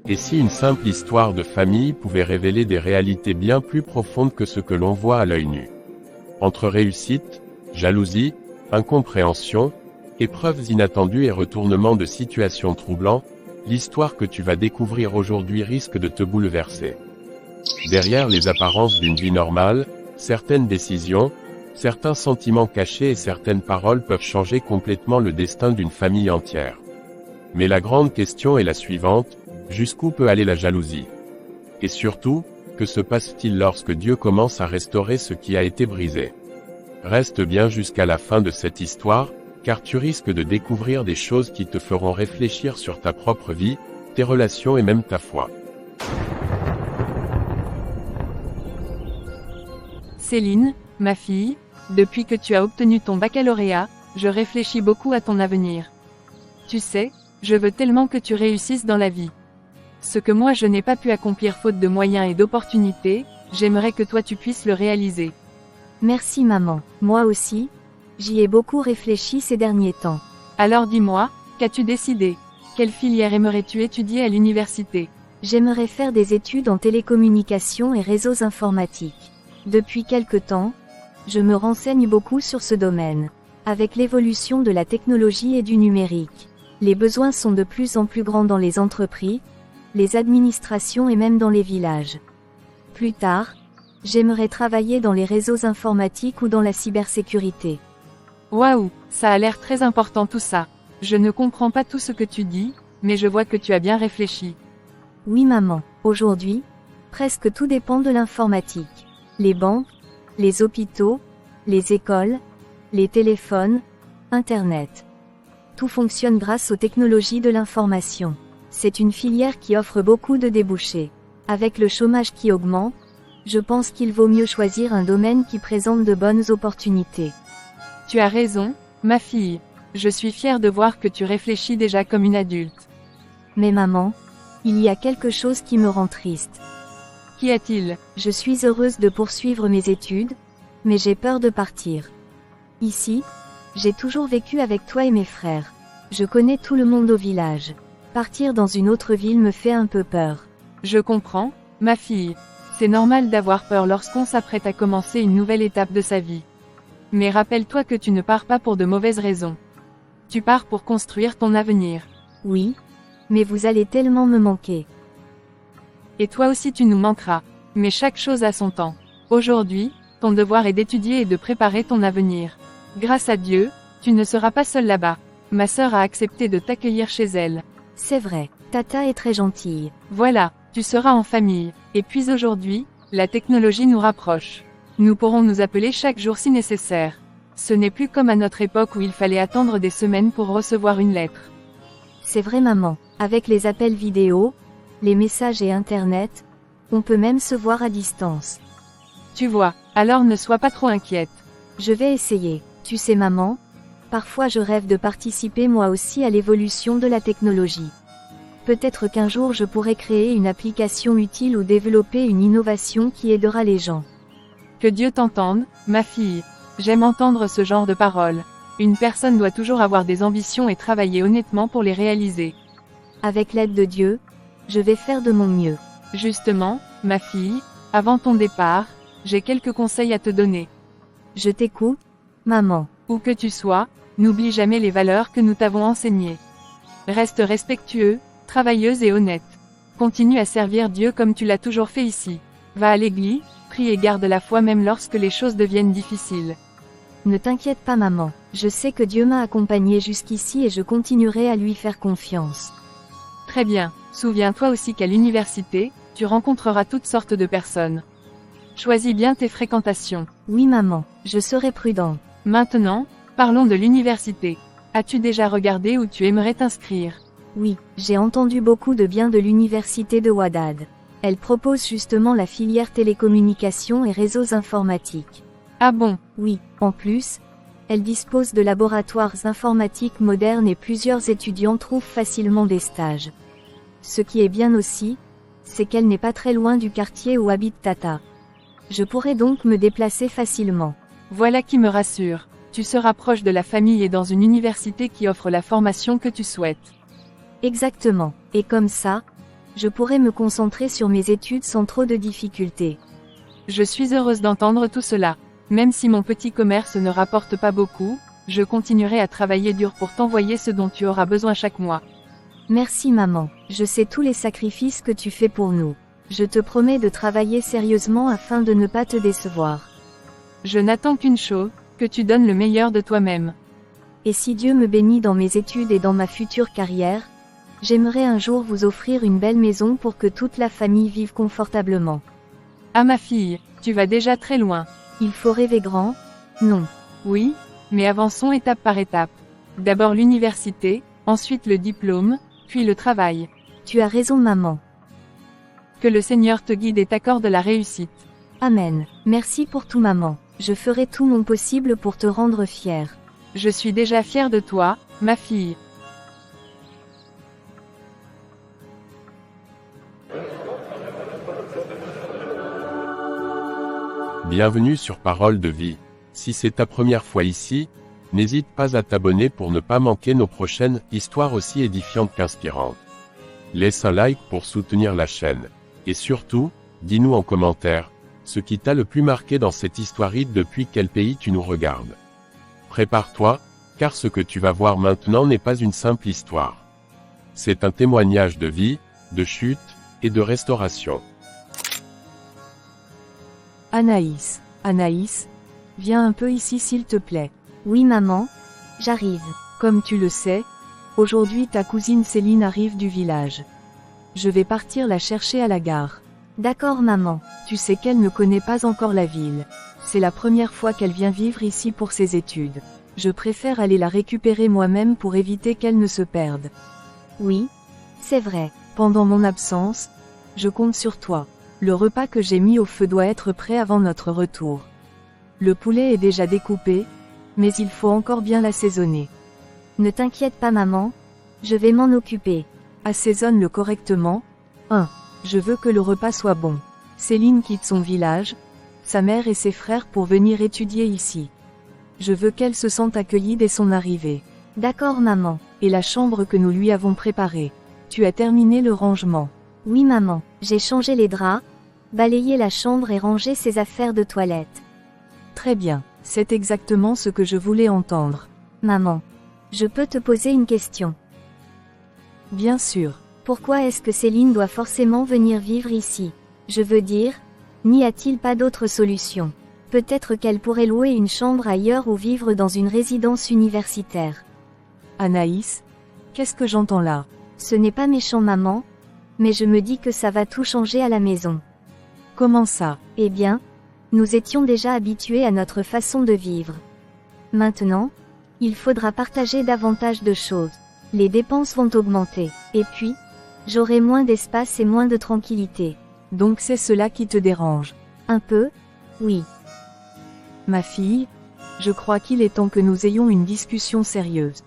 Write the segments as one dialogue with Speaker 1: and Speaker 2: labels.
Speaker 1: Et si une simple histoire de famille pouvait révéler des réalités bien plus profondes que ce que l'on voit à l'œil nu? Entre réussite, jalousie, incompréhension, épreuves inattendues et retournements de situations troublants, l'histoire que tu vas découvrir aujourd'hui risque de te bouleverser. Derrière les apparences d'une vie normale, certaines décisions, certains sentiments cachés et certaines paroles peuvent changer complètement le destin d'une famille entière. Mais la grande question est la suivante: jusqu'où peut aller la jalousie? Et surtout, que se passe-t-il lorsque Dieu commence à restaurer ce qui a été brisé? Reste bien jusqu'à la fin de cette histoire, car tu risques de découvrir des choses qui te feront réfléchir sur ta propre vie, tes relations et même ta foi.
Speaker 2: Céline, ma fille, depuis que tu as obtenu ton baccalauréat, je réfléchis beaucoup à ton avenir. Tu sais, je veux tellement que tu réussisses dans la vie. Ce que moi je n'ai pas pu accomplir faute de moyens et d'opportunités, j'aimerais que toi tu puisses le réaliser.
Speaker 3: Merci maman, moi aussi, j'y ai beaucoup réfléchi ces derniers temps.
Speaker 2: Alors dis-moi, qu'as-tu décidé? Quelle filière aimerais-tu étudier à l'université?
Speaker 3: J'aimerais faire des études en télécommunications et réseaux informatiques. Depuis quelque temps, je me renseigne beaucoup sur ce domaine. Avec l'évolution de la technologie et du numérique, les besoins sont de plus en plus grands dans les entreprises, les administrations et même dans les villages. Plus tard, j'aimerais travailler dans les réseaux informatiques ou dans la cybersécurité.
Speaker 2: Waouh, ça a l'air très important tout ça. Je ne comprends pas tout ce que tu dis, mais je vois que tu as bien réfléchi.
Speaker 3: Oui maman, aujourd'hui, presque tout dépend de l'informatique. Les banques, les hôpitaux, les écoles, les téléphones, Internet. Tout fonctionne grâce aux technologies de l'information. C'est une filière qui offre beaucoup de débouchés. Avec le chômage qui augmente, je pense qu'il vaut mieux choisir un domaine qui présente de bonnes opportunités.
Speaker 2: Tu as raison, ma fille. Je suis fière de voir que tu réfléchis déjà comme une adulte.
Speaker 3: Mais maman, il y a quelque chose qui me rend triste.
Speaker 2: Qu'y a-t-il?
Speaker 3: Je suis heureuse de poursuivre mes études, mais j'ai peur de partir. Ici, j'ai toujours vécu avec toi et mes frères. Je connais tout le monde au village. Partir dans une autre ville me fait un peu peur.
Speaker 2: Je comprends, ma fille. C'est normal d'avoir peur lorsqu'on s'apprête à commencer une nouvelle étape de sa vie. Mais rappelle-toi que tu ne pars pas pour de mauvaises raisons. Tu pars pour construire ton avenir.
Speaker 3: Oui, mais vous allez tellement me manquer.
Speaker 2: Et toi aussi tu nous manqueras. Mais chaque chose a son temps. Aujourd'hui, ton devoir est d'étudier et de préparer ton avenir. Grâce à Dieu, tu ne seras pas seul là-bas. Ma sœur a accepté de t'accueillir chez elle.
Speaker 3: C'est vrai, Tata est très gentille.
Speaker 2: Voilà, tu seras en famille. Et puis aujourd'hui, la technologie nous rapproche. Nous pourrons nous appeler chaque jour si nécessaire. Ce n'est plus comme à notre époque où il fallait attendre des semaines pour recevoir une lettre.
Speaker 3: C'est vrai maman, avec les appels vidéo, les messages et Internet, on peut même se voir à distance.
Speaker 2: Tu vois, alors ne sois pas trop inquiète.
Speaker 3: Je vais essayer. Tu sais maman, parfois je rêve de participer moi aussi à l'évolution de la technologie. Peut-être qu'un jour je pourrai créer une application utile ou développer une innovation qui aidera les gens.
Speaker 2: Que Dieu t'entende, ma fille. J'aime entendre ce genre de paroles. Une personne doit toujours avoir des ambitions et travailler honnêtement pour les réaliser.
Speaker 3: Avec l'aide de Dieu, je vais faire de mon mieux.
Speaker 2: Justement, ma fille, avant ton départ, j'ai quelques conseils à te donner.
Speaker 3: Je t'écoute, maman.
Speaker 2: Où que tu sois, n'oublie jamais les valeurs que nous t'avons enseignées. Reste respectueux, travailleuse et honnête. Continue à servir Dieu comme tu l'as toujours fait ici. Va à l'église, prie et garde la foi même lorsque les choses deviennent difficiles.
Speaker 3: Ne t'inquiète pas maman, je sais que Dieu m'a accompagnée jusqu'ici et je continuerai à lui faire confiance.
Speaker 2: Très bien, souviens-toi aussi qu'à l'université, tu rencontreras toutes sortes de personnes. Choisis bien tes fréquentations.
Speaker 3: Oui maman, je serai prudente.
Speaker 2: Maintenant, parlons de l'université. As-tu déjà regardé où tu aimerais t'inscrire?
Speaker 3: Oui, j'ai entendu beaucoup de bien de l'université de Ouadad. Elle propose justement la filière télécommunications et réseaux informatiques.
Speaker 2: Ah bon?
Speaker 3: Oui, en plus, elle dispose de laboratoires informatiques modernes et plusieurs étudiants trouvent facilement des stages. Ce qui est bien aussi, c'est qu'elle n'est pas très loin du quartier où habite Tata. Je pourrais donc me déplacer facilement.
Speaker 2: Voilà qui me rassure. Tu seras proche de la famille et dans une université qui offre la formation que tu souhaites.
Speaker 3: Exactement. Et comme ça, Je pourrai me concentrer sur mes études sans trop de difficultés.
Speaker 2: Je suis heureuse d'entendre tout cela. Même si mon petit commerce ne rapporte pas beaucoup, je continuerai à travailler dur pour t'envoyer ce dont tu auras besoin chaque mois.
Speaker 3: Merci maman, je sais tous les sacrifices que tu fais pour nous. Je te promets de travailler sérieusement afin de ne pas te décevoir.
Speaker 2: Je n'attends qu'une chose, que tu donnes le meilleur de toi-même.
Speaker 3: Et si Dieu me bénit dans mes études et dans ma future carrière, j'aimerais un jour vous offrir une belle maison pour que toute la famille vive confortablement.
Speaker 2: Ah ma fille, tu vas déjà très loin.
Speaker 3: Il faut rêver grand? Non.
Speaker 2: Oui, mais avançons étape par étape. D'abord l'université, ensuite le diplôme, puis le travail.
Speaker 3: Tu as raison maman.
Speaker 2: Que le Seigneur te guide et t'accorde la réussite.
Speaker 3: Amen. Merci pour tout maman. Je ferai tout mon possible pour te rendre fière.
Speaker 2: Je suis déjà fière de toi, ma fille.
Speaker 1: Bienvenue sur Parole de Vie. Si c'est ta première fois ici, n'hésite pas à t'abonner pour ne pas manquer nos prochaines histoires aussi édifiantes qu'inspirantes. Laisse un like pour soutenir la chaîne. Et surtout, dis-nous en commentaire, ce qui t'a le plus marqué dans cette histoire depuis quel pays tu nous regardes. Prépare-toi, car ce que tu vas voir maintenant n'est pas une simple histoire. C'est un témoignage de vie, de chute, et de restauration.
Speaker 2: Anaïs, viens un peu ici s'il te plaît.
Speaker 3: Oui maman, j'arrive.
Speaker 2: Comme tu le sais, aujourd'hui ta cousine Céline arrive du village. Je vais partir la chercher à la gare.
Speaker 3: D'accord maman.
Speaker 2: Tu sais qu'elle ne connaît pas encore la ville. C'est la première fois qu'elle vient vivre ici pour ses études. Je préfère aller la récupérer moi-même pour éviter qu'elle ne se perde.
Speaker 3: Oui, c'est vrai.
Speaker 2: Pendant mon absence, je compte sur toi. Le repas que j'ai mis au feu doit être prêt avant notre retour. Le poulet est déjà découpé, mais il faut encore bien l'assaisonner.
Speaker 3: Ne t'inquiète pas maman, je vais m'en occuper.
Speaker 2: Assaisonne-le correctement. 1. Je veux que le repas soit bon. Céline quitte son village, sa mère et ses frères pour venir étudier ici. Je veux qu'elle se sente accueillie dès son arrivée.
Speaker 3: D'accord maman.
Speaker 2: Et la chambre que nous lui avons préparée. Tu as terminé le rangement.
Speaker 3: Oui maman, j'ai changé les draps, balayé la chambre et rangé ses affaires de toilette.
Speaker 2: Très bien, c'est exactement ce que je voulais entendre.
Speaker 3: Maman, je peux te poser une question?
Speaker 2: Bien sûr.
Speaker 3: Pourquoi est-ce que Céline doit forcément venir vivre ici? Je veux dire, n'y a-t-il pas d'autre solution? Peut-être qu'elle pourrait louer une chambre ailleurs ou vivre dans une résidence universitaire.
Speaker 2: Anaïs, qu'est-ce que j'entends là?
Speaker 3: Ce n'est pas méchant maman, mais je me dis que ça va tout changer à la maison.
Speaker 2: Comment ça?
Speaker 3: Eh bien, nous étions déjà habitués à notre façon de vivre. Maintenant, il faudra partager davantage de choses. Les dépenses vont augmenter, et puis, j'aurai moins d'espace et moins de tranquillité.
Speaker 2: Donc c'est cela qui te dérange?
Speaker 3: Un peu? Oui.
Speaker 2: Ma fille, je crois qu'il est temps que nous ayons une discussion sérieuse.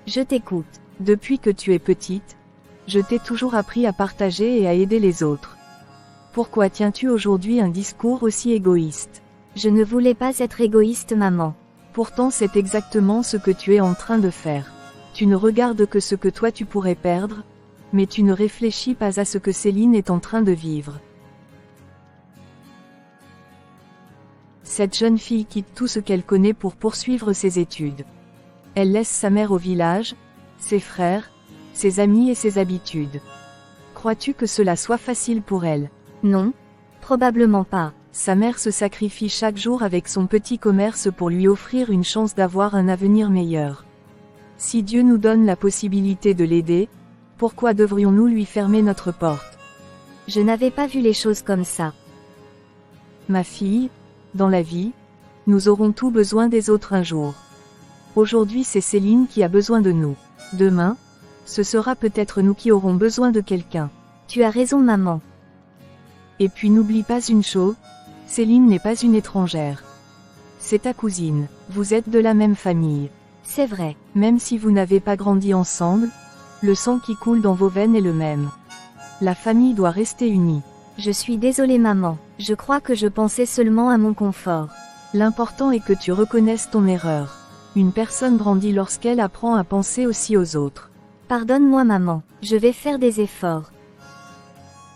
Speaker 3: Je t'écoute.
Speaker 2: Depuis que tu es petite, je t'ai toujours appris à partager et à aider les autres. Pourquoi tiens-tu aujourd'hui un discours aussi égoïste?
Speaker 3: Je ne voulais pas être égoïste maman.
Speaker 2: Pourtant c'est exactement ce que tu es en train de faire. Tu ne regardes que ce que toi tu pourrais perdre, mais tu ne réfléchis pas à ce que Céline est en train de vivre. Cette jeune fille quitte tout ce qu'elle connaît pour poursuivre ses études. Elle laisse sa mère au village, ses frères, ses amis et ses habitudes. Crois-tu que cela soit facile pour elle?
Speaker 3: Non, probablement pas.
Speaker 2: Sa mère se sacrifie chaque jour avec son petit commerce pour lui offrir une chance d'avoir un avenir meilleur. Si Dieu nous donne la possibilité de l'aider, pourquoi devrions-nous lui fermer notre porte?
Speaker 3: Je n'avais pas vu les choses comme ça.
Speaker 2: Ma fille, dans la vie, nous aurons tous besoin des autres un jour. Aujourd'hui c'est Céline qui a besoin de nous. Demain, ce sera peut-être nous qui aurons besoin de quelqu'un.
Speaker 3: Tu as raison maman.
Speaker 2: Et puis n'oublie pas une chose, Céline n'est pas une étrangère. C'est ta cousine, vous êtes de la même famille.
Speaker 3: C'est vrai.
Speaker 2: Même si vous n'avez pas grandi ensemble, le sang qui coule dans vos veines est le même. La famille doit rester unie.
Speaker 3: Je suis désolée maman, je crois que je pensais seulement à mon confort.
Speaker 2: L'important est que tu reconnaisses ton erreur. Une personne grandit lorsqu'elle apprend à penser aussi aux autres.
Speaker 3: Pardonne-moi maman, je vais faire des efforts.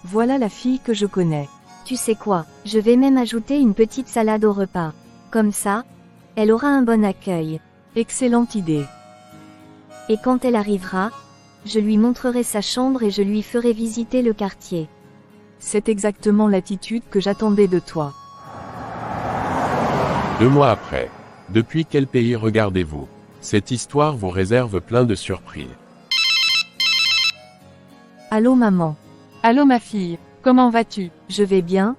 Speaker 3: Voilà la fille que je connais. Tu sais quoi, je vais même ajouter une petite salade au repas. Comme ça, elle aura un bon accueil.
Speaker 2: Excellente idée.
Speaker 3: Et quand elle arrivera, je lui montrerai sa chambre et je lui ferai visiter le quartier.
Speaker 2: C'est exactement l'attitude que j'attendais de toi.
Speaker 1: 2 mois après. Depuis quel pays regardez-vous? Cette histoire vous réserve plein de surprises.
Speaker 3: Allô maman.
Speaker 2: Allô ma fille, comment vas-tu?
Speaker 3: Je vais bien,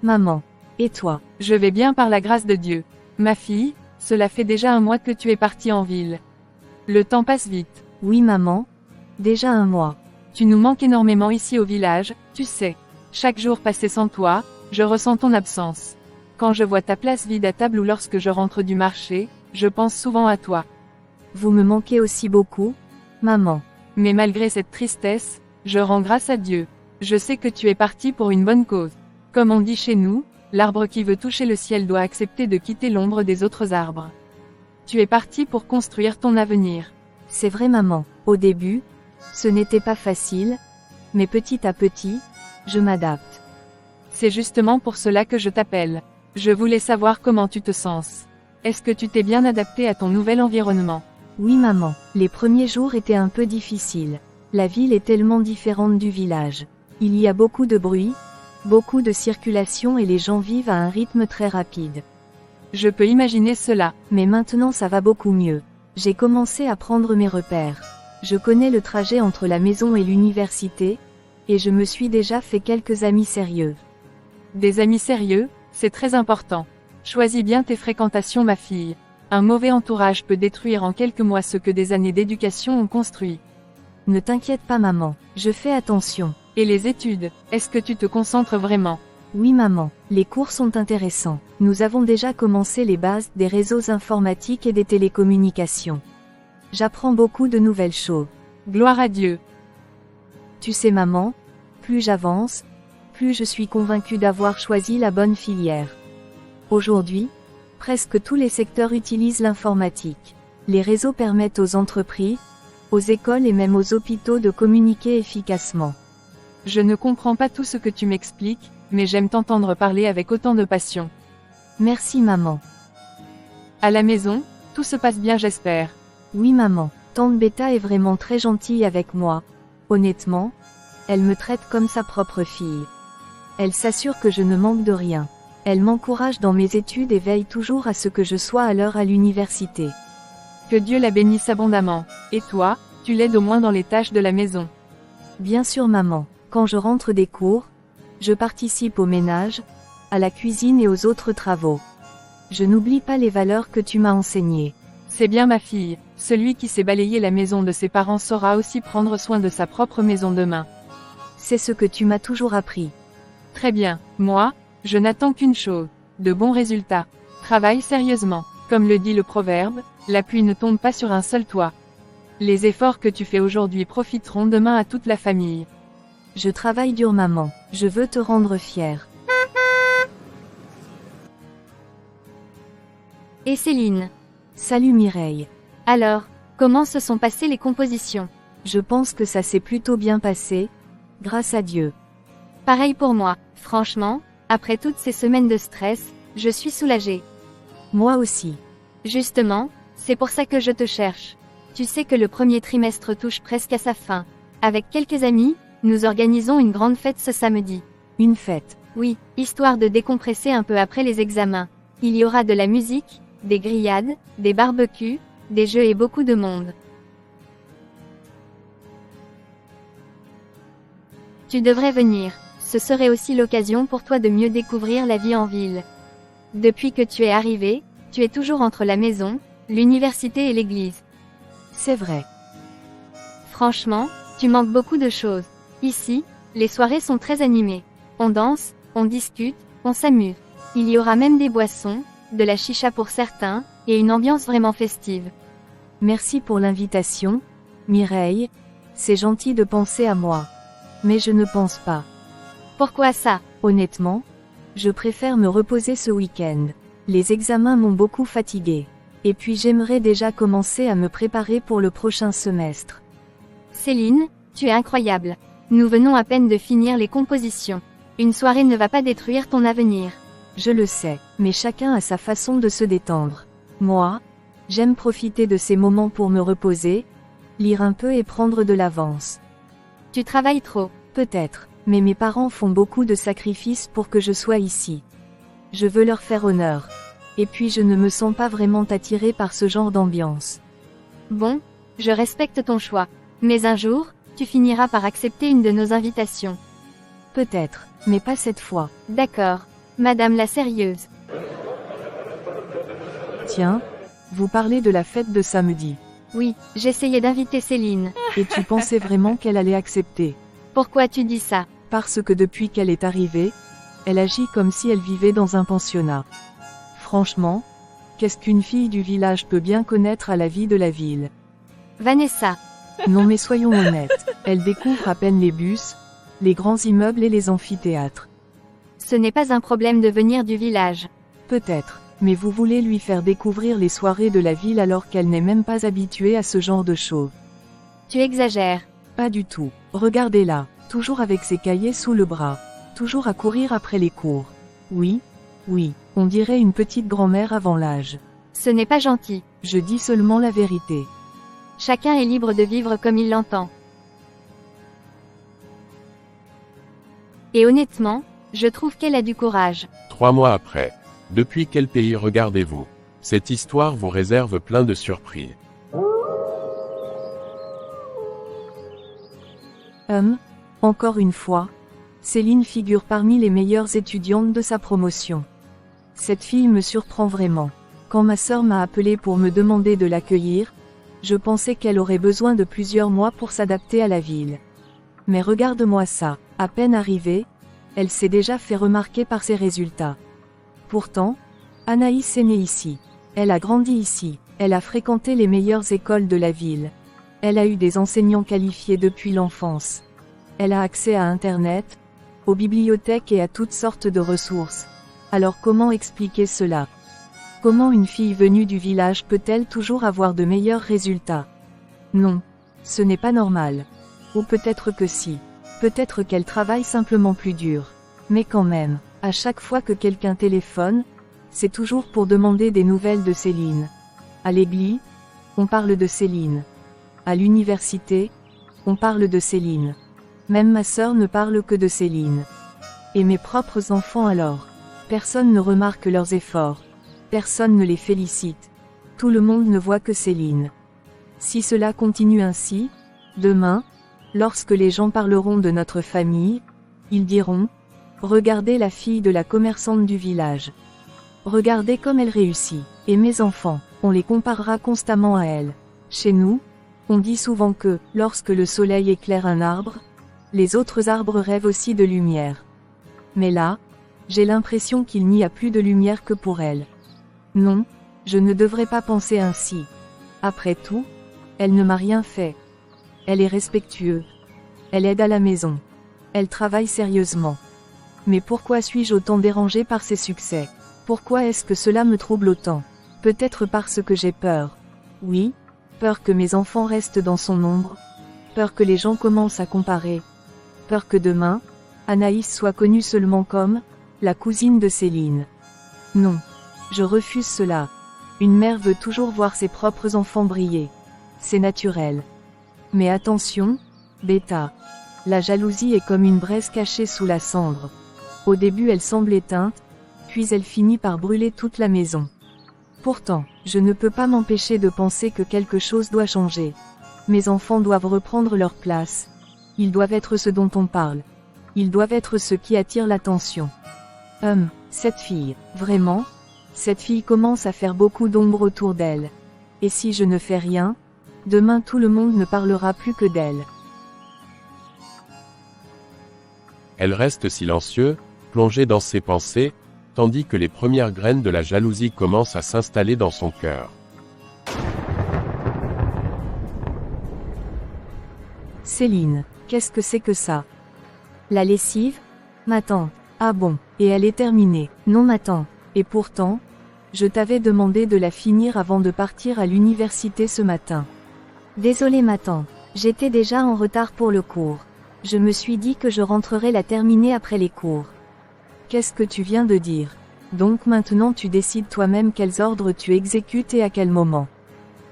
Speaker 3: maman. Et toi?
Speaker 2: Je vais bien par la grâce de Dieu. Ma fille, cela fait déjà 1 mois que tu es partie en ville. Le temps passe vite.
Speaker 3: Oui maman. Déjà 1 mois.
Speaker 2: Tu nous manques énormément ici au village, tu sais. Chaque jour passé sans toi, je ressens ton absence. Quand je vois ta place vide à table ou lorsque je rentre du marché, je pense souvent à toi.
Speaker 3: Vous me manquez aussi beaucoup, maman.
Speaker 2: Mais malgré cette tristesse, je rends grâce à Dieu. Je sais que tu es parti pour une bonne cause. Comme on dit chez nous, l'arbre qui veut toucher le ciel doit accepter de quitter l'ombre des autres arbres. Tu es parti pour construire ton avenir.
Speaker 3: C'est vrai maman, au début, ce n'était pas facile, mais petit à petit, je m'adapte.
Speaker 2: C'est justement pour cela que je t'appelle. Je voulais savoir comment tu te sens. Est-ce que tu t'es bien adapté à ton nouvel environnement?
Speaker 3: Oui maman, les premiers jours étaient un peu difficiles. La ville est tellement différente du village. Il y a beaucoup de bruit, beaucoup de circulation et les gens vivent à un rythme très rapide.
Speaker 2: Je peux imaginer cela.
Speaker 3: Mais maintenant ça va beaucoup mieux. J'ai commencé à prendre mes repères. Je connais le trajet entre la maison et l'université, et je me suis déjà fait quelques amis sérieux.
Speaker 2: Des amis sérieux, c'est très important. Choisis bien tes fréquentations ma fille. Un mauvais entourage peut détruire en quelques mois ce que des années d'éducation ont construit.
Speaker 3: Ne t'inquiète pas maman, je fais attention.
Speaker 2: Et les études, est-ce que tu te concentres vraiment?
Speaker 3: Oui maman, les cours sont intéressants. Nous avons déjà commencé les bases des réseaux informatiques et des télécommunications. J'apprends beaucoup de nouvelles choses.
Speaker 2: Gloire à Dieu.
Speaker 3: Tu sais maman, plus j'avance, plus je suis convaincue d'avoir choisi la bonne filière. Aujourd'hui, presque tous les secteurs utilisent l'informatique. Les réseaux permettent aux entreprises, aux écoles et même aux hôpitaux de communiquer efficacement.
Speaker 2: Je ne comprends pas tout ce que tu m'expliques, mais j'aime t'entendre parler avec autant de passion.
Speaker 3: Merci maman.
Speaker 2: À la maison, tout se passe bien j'espère.
Speaker 3: Oui maman, tante Beta est vraiment très gentille avec moi. Honnêtement, elle me traite comme sa propre fille. Elle s'assure que je ne manque de rien. Elle m'encourage dans mes études et veille toujours à ce que je sois à l'heure à l'université.
Speaker 2: Que Dieu la bénisse abondamment. Et toi, tu l'aides au moins dans les tâches de la maison?
Speaker 3: Bien sûr maman, quand je rentre des cours, je participe au ménage, à la cuisine et aux autres travaux. Je n'oublie pas les valeurs que tu m'as enseignées.
Speaker 2: C'est bien ma fille, celui qui sait balayer la maison de ses parents saura aussi prendre soin de sa propre maison demain.
Speaker 3: C'est ce que tu m'as toujours appris.
Speaker 2: Très bien, moi, je n'attends qu'une chose, de bons résultats. Travaille sérieusement. Comme le dit le proverbe, la pluie ne tombe pas sur un seul toit. Les efforts que tu fais aujourd'hui profiteront demain à toute la famille.
Speaker 3: Je travaille dur maman, je veux te rendre fière.
Speaker 4: Et Céline.
Speaker 3: Salut Mireille.
Speaker 4: Alors, comment se sont passées les compositions?
Speaker 3: Je pense que ça s'est plutôt bien passé, grâce à Dieu.
Speaker 4: Pareil pour moi, franchement, après toutes ces semaines de stress, je suis soulagée.
Speaker 3: Moi aussi.
Speaker 4: Justement, c'est pour ça que je te cherche. Tu sais que le premier trimestre touche presque à sa fin. Avec quelques amis, nous organisons une grande fête ce samedi.
Speaker 3: Une fête?
Speaker 4: Oui, histoire de décompresser un peu après les examens. Il y aura de la musique, des grillades, des barbecues, des jeux et beaucoup de monde. Tu devrais venir, ce serait aussi l'occasion pour toi de mieux découvrir la vie en ville. Depuis que tu es arrivé, tu es toujours entre la maison, l'université et l'église.
Speaker 3: C'est vrai.
Speaker 4: Franchement, tu manques beaucoup de choses. Ici, les soirées sont très animées. On danse, on discute, on s'amuse. Il y aura même des boissons, de la chicha pour certains, et une ambiance vraiment festive.
Speaker 3: Merci pour l'invitation, Mireille. C'est gentil de penser à moi. Mais je ne pense pas.
Speaker 4: Pourquoi ça?
Speaker 3: Honnêtement, je préfère me reposer ce week-end. Les examens m'ont beaucoup fatiguée. Et puis j'aimerais déjà commencer à me préparer pour le prochain semestre.
Speaker 4: Céline, tu es incroyable. Nous venons à peine de finir les compositions. Une soirée ne va pas détruire ton avenir.
Speaker 3: Je le sais, mais chacun a sa façon de se détendre. Moi, j'aime profiter de ces moments pour me reposer, lire un peu et prendre de l'avance.
Speaker 4: Tu travailles trop.
Speaker 3: Peut-être, mais mes parents font beaucoup de sacrifices pour que je sois ici. Je veux leur faire honneur. Et puis je ne me sens pas vraiment attirée par ce genre d'ambiance.
Speaker 4: Bon, je respecte ton choix. Mais un jour, tu finiras par accepter une de nos invitations.
Speaker 3: Peut-être, mais pas cette fois.
Speaker 4: D'accord. Madame la sérieuse.
Speaker 3: Tiens, vous parlez de la fête de samedi.
Speaker 4: Oui, j'essayais d'inviter Céline.
Speaker 3: Et tu pensais vraiment qu'elle allait accepter?
Speaker 4: Pourquoi tu dis ça?
Speaker 3: Parce que depuis qu'elle est arrivée, elle agit comme si elle vivait dans un pensionnat. Franchement, qu'est-ce qu'une fille du village peut bien connaître à la vie de la ville?
Speaker 4: Vanessa.
Speaker 3: Non mais soyons honnêtes, elle découvre à peine les bus, les grands immeubles et les amphithéâtres.
Speaker 4: Ce n'est pas un problème de venir du village.
Speaker 3: Peut-être, mais vous voulez lui faire découvrir les soirées de la ville alors qu'elle n'est même pas habituée à ce genre de choses.
Speaker 4: Tu exagères.
Speaker 3: Pas du tout. Regardez-la, toujours avec ses cahiers sous le bras, toujours à courir après les cours. Oui, on dirait une petite grand-mère avant l'âge.
Speaker 4: Ce n'est pas gentil.
Speaker 3: Je dis seulement la vérité.
Speaker 4: Chacun est libre de vivre comme il l'entend. Et honnêtement, je trouve qu'elle a du courage.
Speaker 1: 3 mois après. Depuis quel pays regardez-vous? Cette histoire vous réserve plein de surprises.
Speaker 3: Encore une fois, Céline figure parmi les meilleures étudiantes de sa promotion. Cette fille me surprend vraiment. Quand ma sœur m'a appelé pour me demander de l'accueillir, je pensais qu'elle aurait besoin de plusieurs mois pour s'adapter à la ville. Mais regarde-moi ça, à peine arrivée, elle s'est déjà fait remarquer par ses résultats. Pourtant, Anaïs est née ici. Elle a grandi ici, elle a fréquenté les meilleures écoles de la ville. Elle a eu des enseignants qualifiés depuis l'enfance. Elle a accès à Internet, aux bibliothèques et à toutes sortes de ressources. Alors comment expliquer cela? Comment une fille venue du village peut-elle toujours avoir de meilleurs résultats? Non, ce n'est pas normal. Ou peut-être que si. Peut-être qu'elle travaille simplement plus dur. Mais quand même, à chaque fois que quelqu'un téléphone, c'est toujours pour demander des nouvelles de Céline. À l'église, on parle de Céline. À l'université, on parle de Céline. Même ma sœur ne parle que de Céline. Et mes propres enfants alors? Personne ne remarque leurs efforts. Personne ne les félicite. Tout le monde ne voit que Céline. Si cela continue ainsi, demain, lorsque les gens parleront de notre famille, ils diront « Regardez la fille de la commerçante du village. Regardez comme elle réussit. » Et mes enfants, on les comparera constamment à elle. Chez nous, on dit souvent que, lorsque le soleil éclaire un arbre, les autres arbres rêvent aussi de lumière. Mais là, j'ai l'impression qu'il n'y a plus de lumière que pour elle. Non, je ne devrais pas penser ainsi. Après tout, elle ne m'a rien fait. Elle est respectueuse. Elle aide à la maison. Elle travaille sérieusement. Mais pourquoi suis-je autant dérangée par ses succès? Pourquoi est-ce que cela me trouble autant? Peut-être parce que j'ai peur. Oui, peur que mes enfants restent dans son ombre. Peur que les gens commencent à comparer. Peur que demain, Anaïs soit connue seulement comme la cousine de Céline. Non, je refuse cela. Une mère veut toujours voir ses propres enfants briller. C'est naturel. Mais attention, bêta. La jalousie est comme une braise cachée sous la cendre. Au début elle semble éteinte, puis elle finit par brûler toute la maison. Pourtant, je ne peux pas m'empêcher de penser que quelque chose doit changer. Mes enfants doivent reprendre leur place. Ils doivent être ceux dont on parle. Ils doivent être ceux qui attirent l'attention. Cette fille, vraiment? Cette fille commence à faire beaucoup d'ombre autour d'elle. Et si je ne fais rien, demain tout le monde ne parlera plus que d'elle.
Speaker 1: Elle reste silencieuse, plongée dans ses pensées, tandis que les premières graines de la jalousie commencent à s'installer dans son cœur.
Speaker 3: Céline, qu'est-ce que c'est que ça? La lessive? Ma tante. Ah bon, et elle est terminée. Non ma tante. Et pourtant, je t'avais demandé de la finir avant de partir à l'université ce matin. Désolée ma tante, j'étais déjà en retard pour le cours. Je me suis dit que je rentrerais la terminer après les cours.
Speaker 2: Qu'est-ce que tu viens de dire? Donc maintenant tu décides toi-même quels ordres tu exécutes et à quel moment.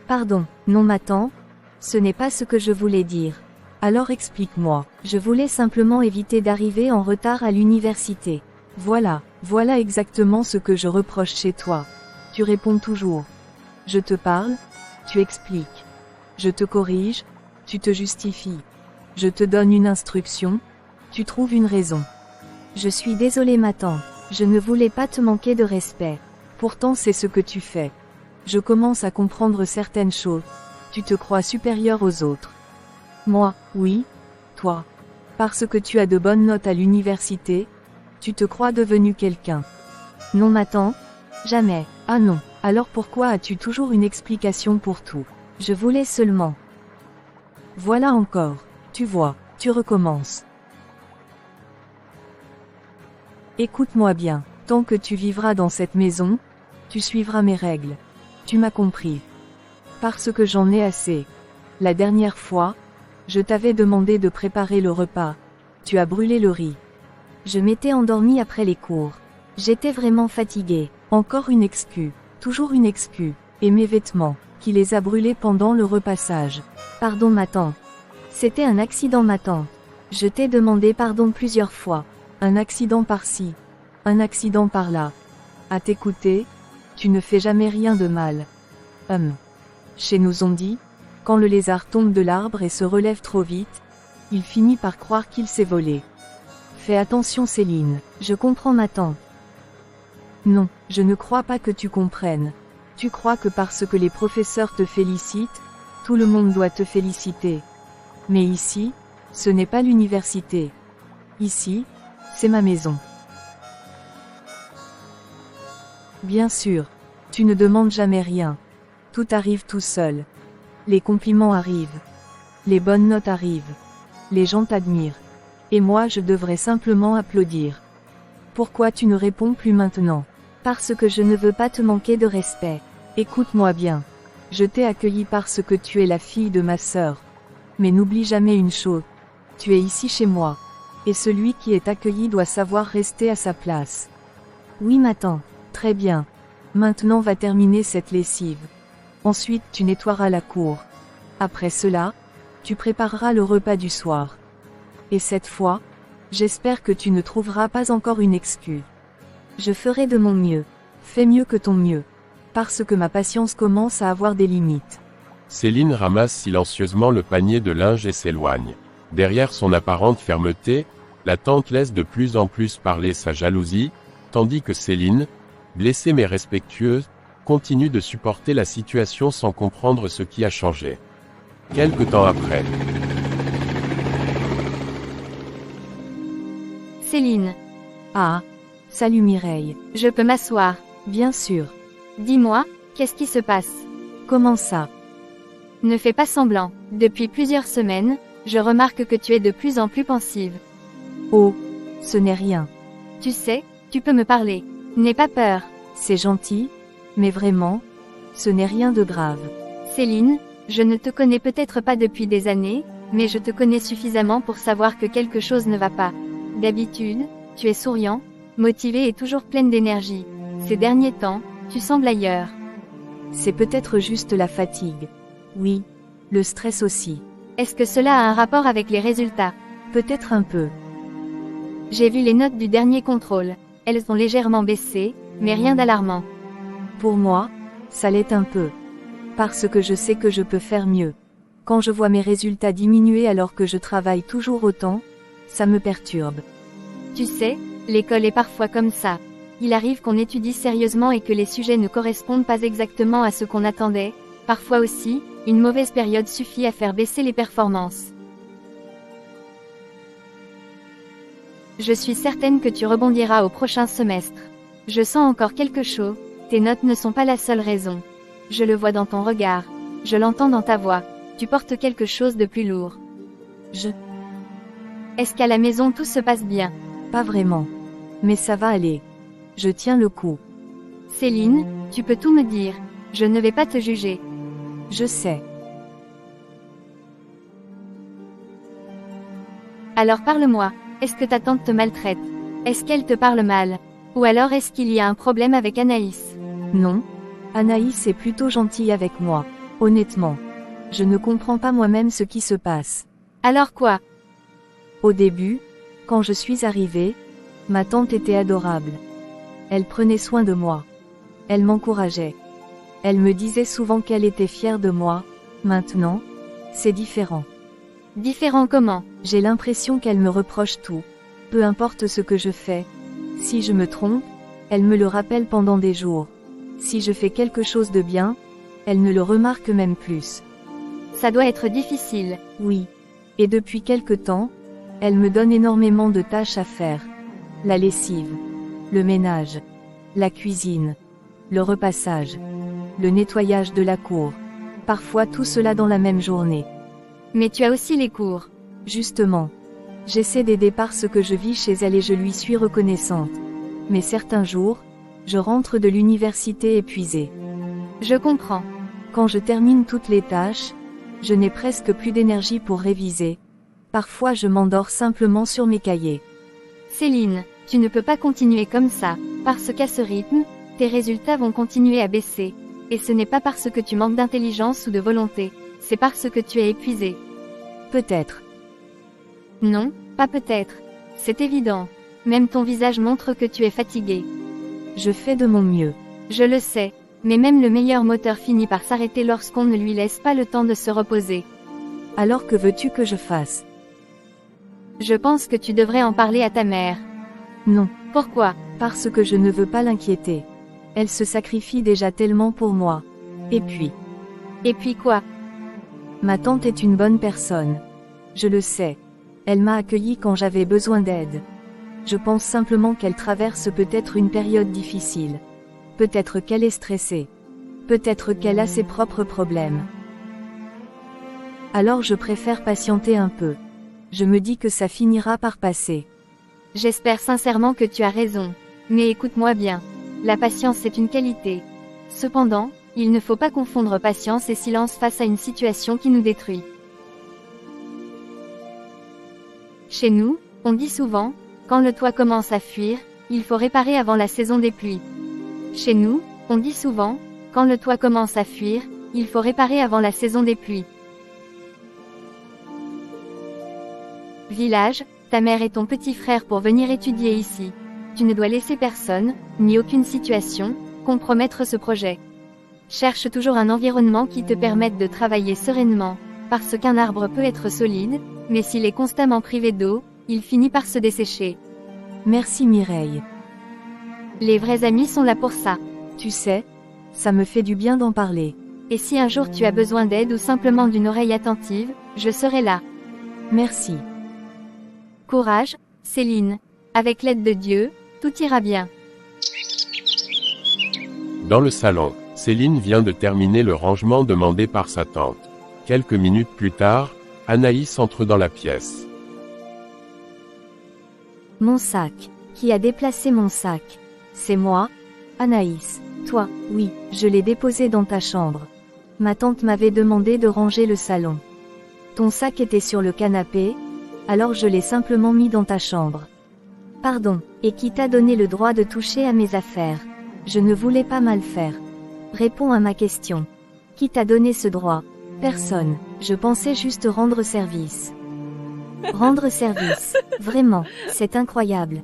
Speaker 3: Pardon, non ma tante, ce n'est pas ce que je voulais dire.
Speaker 2: Alors explique-moi.
Speaker 3: Je voulais simplement éviter d'arriver en retard à l'université.
Speaker 2: Voilà exactement ce que je reproche chez toi. Tu réponds toujours. Je te parle, tu expliques. Je te corrige, tu te justifies. Je te donne une instruction, tu trouves une raison.
Speaker 3: Je suis désolée ma tante, je ne voulais pas te manquer de respect.
Speaker 2: Pourtant c'est ce que tu fais. Je commence à comprendre certaines choses. Tu te crois supérieur aux autres.
Speaker 3: Moi,
Speaker 2: oui, toi. Parce que tu as de bonnes notes à l'université, tu te crois devenu quelqu'un.
Speaker 3: Non ma tante, jamais.
Speaker 2: Ah non, alors pourquoi as-tu toujours une explication pour tout?
Speaker 3: Je voulais seulement.
Speaker 2: Voilà encore, tu vois, tu recommences. Écoute-moi bien, tant que tu vivras dans cette maison, tu suivras mes règles. Tu m'as compris. Parce que j'en ai assez. La dernière fois, je t'avais demandé de préparer le repas. Tu as brûlé le riz.
Speaker 3: Je m'étais endormie après les cours. J'étais vraiment fatiguée.
Speaker 2: Encore une excuse. Toujours une excuse. Et mes vêtements, qui les a brûlés pendant le repassage.
Speaker 3: Pardon ma tante. C'était un accident ma tante. Je t'ai demandé pardon plusieurs fois.
Speaker 2: Un accident par-ci. Un accident par-là. À t'écouter, tu ne fais jamais rien de mal. Chez nous on dit, quand le lézard tombe de l'arbre et se relève trop vite, il finit par croire qu'il s'est volé. Fais attention Céline.
Speaker 3: Je comprends ma tante.
Speaker 2: Non, je ne crois pas que tu comprennes. Tu crois que parce que les professeurs te félicitent, tout le monde doit te féliciter. Mais ici, ce n'est pas l'université. Ici, c'est ma maison. Bien sûr, tu ne demandes jamais rien. Tout arrive tout seul. Les compliments arrivent. Les bonnes notes arrivent. Les gens t'admirent. Et moi je devrais simplement applaudir. Pourquoi tu ne réponds plus maintenant?
Speaker 3: Parce que je ne veux pas te manquer de respect.
Speaker 2: Écoute-moi bien. Je t'ai accueilli parce que tu es la fille de ma sœur. Mais n'oublie jamais une chose. Tu es ici chez moi. Et celui qui est accueilli doit savoir rester à sa place.
Speaker 3: Oui ma tante.
Speaker 2: Très bien. Maintenant va terminer cette lessive. Ensuite tu nettoieras la cour. Après cela, tu prépareras le repas du soir. Et cette fois, j'espère que tu ne trouveras pas encore une excuse.
Speaker 3: Je ferai de mon mieux.
Speaker 2: Fais mieux que ton mieux. Parce que ma patience commence à avoir des limites.
Speaker 1: Céline ramasse silencieusement le panier de linge et s'éloigne. Derrière son apparente fermeté, la tante laisse de plus en plus parler sa jalousie, tandis que Céline, blessée mais respectueuse, continue de supporter la situation sans comprendre ce qui a changé. Quelque temps après.
Speaker 4: Céline.
Speaker 2: Ah. Salut Mireille.
Speaker 4: Je peux m'asseoir?
Speaker 2: Bien sûr.
Speaker 4: Dis-moi, qu'est-ce qui se passe?
Speaker 2: Comment ça?
Speaker 4: Ne fais pas semblant. Depuis plusieurs semaines, je remarque que tu es de plus en plus pensive.
Speaker 2: Oh, ce n'est rien.
Speaker 4: Tu sais, tu peux me parler. N'aie pas peur.
Speaker 2: C'est gentil, mais vraiment, ce n'est rien de grave.
Speaker 4: Céline, je ne te connais peut-être pas depuis des années, mais je te connais suffisamment pour savoir que quelque chose ne va pas. D'habitude, tu es souriant, motivé et toujours pleine d'énergie. Ces derniers temps, tu sembles ailleurs.
Speaker 2: C'est peut-être juste la fatigue. Oui, le stress aussi.
Speaker 4: Est-ce que cela a un rapport avec les résultats?
Speaker 2: Peut-être un peu.
Speaker 4: J'ai vu les notes du dernier contrôle. Elles ont légèrement baissé, mais rien d'alarmant.
Speaker 2: Pour moi, ça l'est un peu. Parce que je sais que je peux faire mieux. Quand je vois mes résultats diminuer alors que je travaille toujours autant, ça me perturbe.
Speaker 4: Tu sais, l'école est parfois comme ça. Il arrive qu'on étudie sérieusement et que les sujets ne correspondent pas exactement à ce qu'on attendait. Parfois aussi, une mauvaise période suffit à faire baisser les performances. Je suis certaine que tu rebondiras au prochain semestre. Je sens encore quelque chose, tes notes ne sont pas la seule raison. Je le vois dans ton regard. Je l'entends dans ta voix. Tu portes quelque chose de plus lourd. Est-ce qu'à la maison tout se passe bien?
Speaker 2: Pas vraiment. Mais ça va aller. Je tiens le coup.
Speaker 4: Céline, tu peux tout me dire. Je ne vais pas te juger.
Speaker 2: Je sais.
Speaker 4: Alors parle-moi, est-ce que ta tante te maltraite? Est-ce qu'elle te parle mal? Ou alors est-ce qu'il y a un problème avec Anaïs?
Speaker 3: Non. Anaïs est plutôt gentille avec moi. Honnêtement. Je ne comprends pas moi-même ce qui se passe.
Speaker 4: Alors quoi?
Speaker 3: Au début, quand je suis arrivée, ma tante était adorable. Elle prenait soin de moi. Elle m'encourageait. Elle me disait souvent qu'elle était fière de moi. Maintenant, c'est différent.
Speaker 4: Différent comment?
Speaker 3: J'ai l'impression qu'elle me reproche tout. Peu importe ce que je fais. Si je me trompe, elle me le rappelle pendant des jours. Si je fais quelque chose de bien, elle ne le remarque même plus.
Speaker 4: Ça doit être difficile.
Speaker 3: Oui. Et depuis quelque temps, elle me donne énormément de tâches à faire. La lessive, le ménage, la cuisine, le repassage, le nettoyage de la cour. Parfois tout cela dans la même journée.
Speaker 4: Mais tu as aussi les cours.
Speaker 3: Justement. J'essaie d'aider parce que je vis chez elle et je lui suis reconnaissante. Mais certains jours, je rentre de l'université épuisée.
Speaker 4: Je comprends.
Speaker 3: Quand je termine toutes les tâches, je n'ai presque plus d'énergie pour réviser. Parfois je m'endors simplement sur mes cahiers.
Speaker 4: Céline, tu ne peux pas continuer comme ça, parce qu'à ce rythme, tes résultats vont continuer à baisser. Et ce n'est pas parce que tu manques d'intelligence ou de volonté, c'est parce que tu es épuisée.
Speaker 3: Peut-être.
Speaker 4: Non, pas peut-être. C'est évident. Même ton visage montre que tu es fatiguée.
Speaker 3: Je fais de mon mieux.
Speaker 4: Je le sais. Mais même le meilleur moteur finit par s'arrêter lorsqu'on ne lui laisse pas le temps de se reposer.
Speaker 3: Alors que veux-tu que je fasse?
Speaker 4: Je pense que tu devrais en parler à ta mère.
Speaker 3: Non.
Speaker 4: Pourquoi?
Speaker 3: Parce que je ne veux pas l'inquiéter. Elle se sacrifie déjà tellement pour moi. Et puis?
Speaker 4: Et puis quoi?
Speaker 3: Ma tante est une bonne personne. Je le sais. Elle m'a accueilli quand j'avais besoin d'aide. Je pense simplement qu'elle traverse peut-être une période difficile. Peut-être qu'elle est stressée. Peut-être qu'elle a ses propres problèmes. Alors je préfère patienter un peu. Je me dis que ça finira par passer.
Speaker 4: J'espère sincèrement que tu as raison. Mais écoute-moi bien. La patience est une qualité. Cependant, il ne faut pas confondre patience et silence face à une situation qui nous détruit. Chez nous, on dit souvent, quand le toit commence à fuir, il faut réparer avant la saison des pluies. Chez nous, on dit souvent, quand le toit commence à fuir, il faut réparer avant la saison des pluies. Village, ta mère et ton petit frère pour venir étudier ici. Tu ne dois laisser personne, ni aucune situation, compromettre ce projet. Cherche toujours un environnement qui te permette de travailler sereinement, parce qu'un arbre peut être solide, mais s'il est constamment privé d'eau, il finit par se dessécher.
Speaker 3: Merci Mireille.
Speaker 4: Les vrais amis sont là pour ça.
Speaker 3: Tu sais, ça me fait du bien d'en parler.
Speaker 4: Et si un jour tu as besoin d'aide ou simplement d'une oreille attentive, je serai là.
Speaker 3: Merci.
Speaker 4: Courage, Céline. Avec l'aide de Dieu, tout ira bien.
Speaker 1: Dans le salon, Céline vient de terminer le rangement demandé par sa tante. Quelques minutes plus tard, Anaïs entre dans la pièce.
Speaker 3: Mon sac. Qui a déplacé mon sac? C'est moi, Anaïs. Toi, oui, je l'ai déposé dans ta chambre. Ma tante m'avait demandé de ranger le salon. Ton sac était sur le canapé, alors je l'ai simplement mis dans ta chambre. Pardon, et qui t'a donné le droit de toucher à mes affaires? Je ne voulais pas mal faire. Réponds à ma question. Qui t'a donné ce droit? Personne, je pensais juste rendre service. Rendre service, vraiment, c'est incroyable.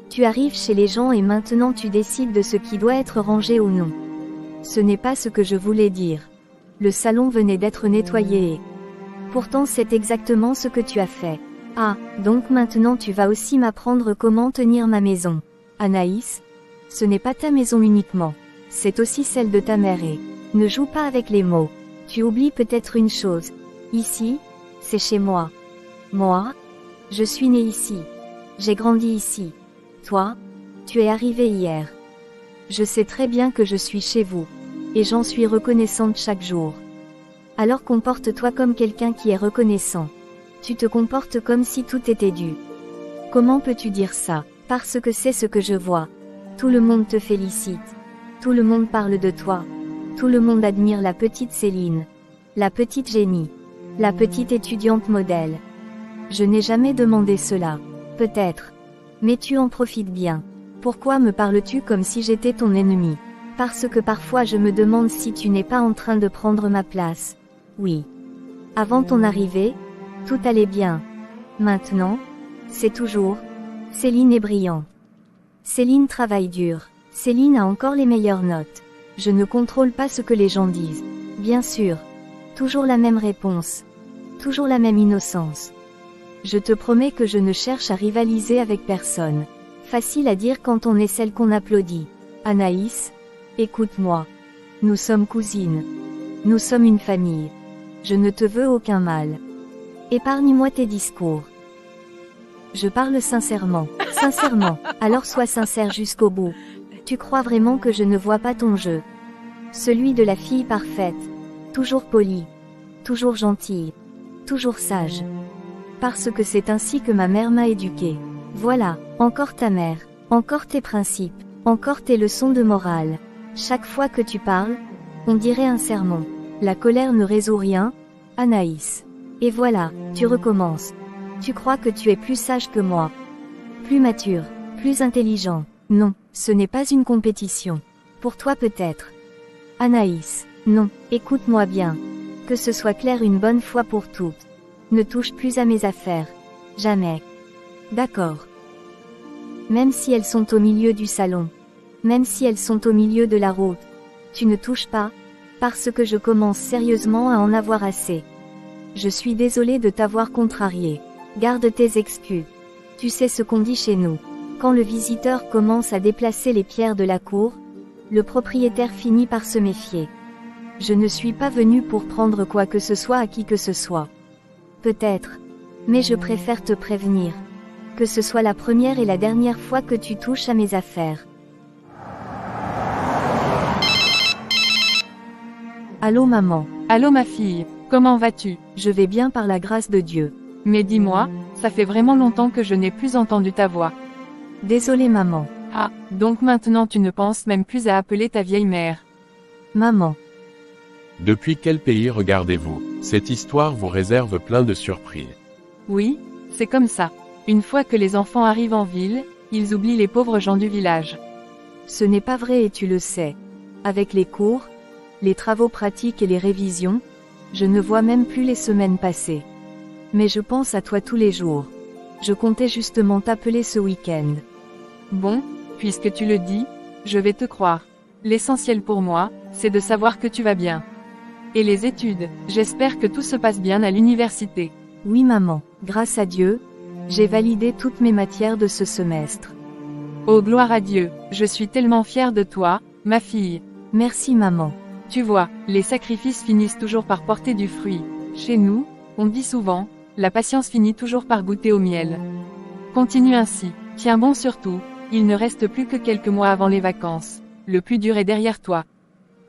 Speaker 3: Tu arrives chez les gens et maintenant tu décides de ce qui doit être rangé ou non. Ce n'est pas ce que je voulais dire. Le salon venait d'être nettoyé et... Pourtant c'est exactement ce que tu as fait. Ah, donc maintenant tu vas aussi m'apprendre comment tenir ma maison. Anaïs, ce n'est pas ta maison uniquement. C'est aussi celle de ta mère et... Ne joue pas avec les mots. Tu oublies peut-être une chose. Ici, c'est chez moi. Moi, je suis née ici. J'ai grandi ici. Toi, tu es arrivé hier. Je sais très bien que je suis chez vous. Et j'en suis reconnaissante chaque jour. Alors comporte-toi comme quelqu'un qui est reconnaissant. Tu te comportes comme si tout était dû. Comment peux-tu dire ça? Parce que c'est ce que je vois. Tout le monde te félicite. Tout le monde parle de toi. Tout le monde admire la petite Céline. La petite génie. La petite étudiante modèle. Je n'ai jamais demandé cela. Peut-être. Mais tu en profites bien. Pourquoi me parles-tu comme si j'étais ton ennemi? Parce que parfois je me demande si tu n'es pas en train de prendre ma place. Oui. Avant ton arrivée, tout allait bien. Maintenant, c'est toujours. Céline est brillante. Céline travaille dur. Céline a encore les meilleures notes. Je ne contrôle pas ce que les gens disent. Bien sûr. Toujours la même réponse. Toujours la même innocence. Je te promets que je ne cherche à rivaliser avec personne. Facile à dire quand on est celle qu'on applaudit. Anaïs, écoute-moi. Nous sommes cousines. Nous sommes une famille. Je ne te veux aucun mal. Épargne-moi tes discours. Je parle sincèrement. Sincèrement. Alors sois sincère jusqu'au bout. Tu crois vraiment que je ne vois pas ton jeu? Celui de la fille parfaite. Toujours polie. Toujours gentille. Toujours sage. Parce que c'est ainsi que ma mère m'a éduquée. Voilà, encore ta mère. Encore tes principes. Encore tes leçons de morale. Chaque fois que tu parles, on dirait un sermon. La colère ne résout rien, Anaïs. Et voilà, tu recommences. Tu crois que tu es plus sage que moi. Plus mature, plus intelligent. Non, ce n'est pas une compétition. Pour toi peut-être. Anaïs, non, écoute-moi bien. Que ce soit clair une bonne fois pour toutes. Ne touche plus à mes affaires. Jamais. D'accord. Même si elles sont au milieu du salon. Même si elles sont au milieu de la route. Tu ne touches pas, parce que je commence sérieusement à en avoir assez. Je suis désolée de t'avoir contrarié. Garde tes excuses. Tu sais ce qu'on dit chez nous. Quand le visiteur commence à déplacer les pierres de la cour, le propriétaire finit par se méfier. Je ne suis pas venue pour prendre quoi que ce soit à qui que ce soit. Peut-être. Mais je préfère te prévenir. Que ce soit la première et la dernière fois que tu touches à mes affaires. Allô maman.
Speaker 2: Allô ma fille, comment vas-tu?
Speaker 3: Je vais bien par la grâce de Dieu.
Speaker 2: Mais dis-moi, ça fait vraiment longtemps que je n'ai plus entendu ta voix.
Speaker 3: Désolée maman.
Speaker 2: Ah, donc maintenant tu ne penses même plus à appeler ta vieille mère.
Speaker 3: Maman.
Speaker 1: Depuis quel pays regardez-vous? Cette histoire vous réserve plein de surprises.
Speaker 2: Oui, c'est comme ça. Une fois que les enfants arrivent en ville, ils oublient les pauvres gens du village.
Speaker 3: Ce n'est pas vrai et tu le sais. Avec les cours, les travaux pratiques et les révisions, je ne vois même plus les semaines passer. Mais je pense à toi tous les jours. Je comptais justement t'appeler ce week-end.
Speaker 2: Bon, puisque tu le dis, je vais te croire. L'essentiel pour moi, c'est de savoir que tu vas bien. Et les études, j'espère que tout se passe bien à l'université.
Speaker 3: Oui maman, grâce à Dieu, j'ai validé toutes mes matières de ce semestre.
Speaker 2: Oh gloire à Dieu, je suis tellement fière de toi, ma fille.
Speaker 3: Merci maman.
Speaker 2: Tu vois, les sacrifices finissent toujours par porter du fruit. Chez nous, on dit souvent, la patience finit toujours par goûter au miel. Continue ainsi, tiens bon surtout, il ne reste plus que quelques mois avant les vacances. Le plus dur est derrière toi.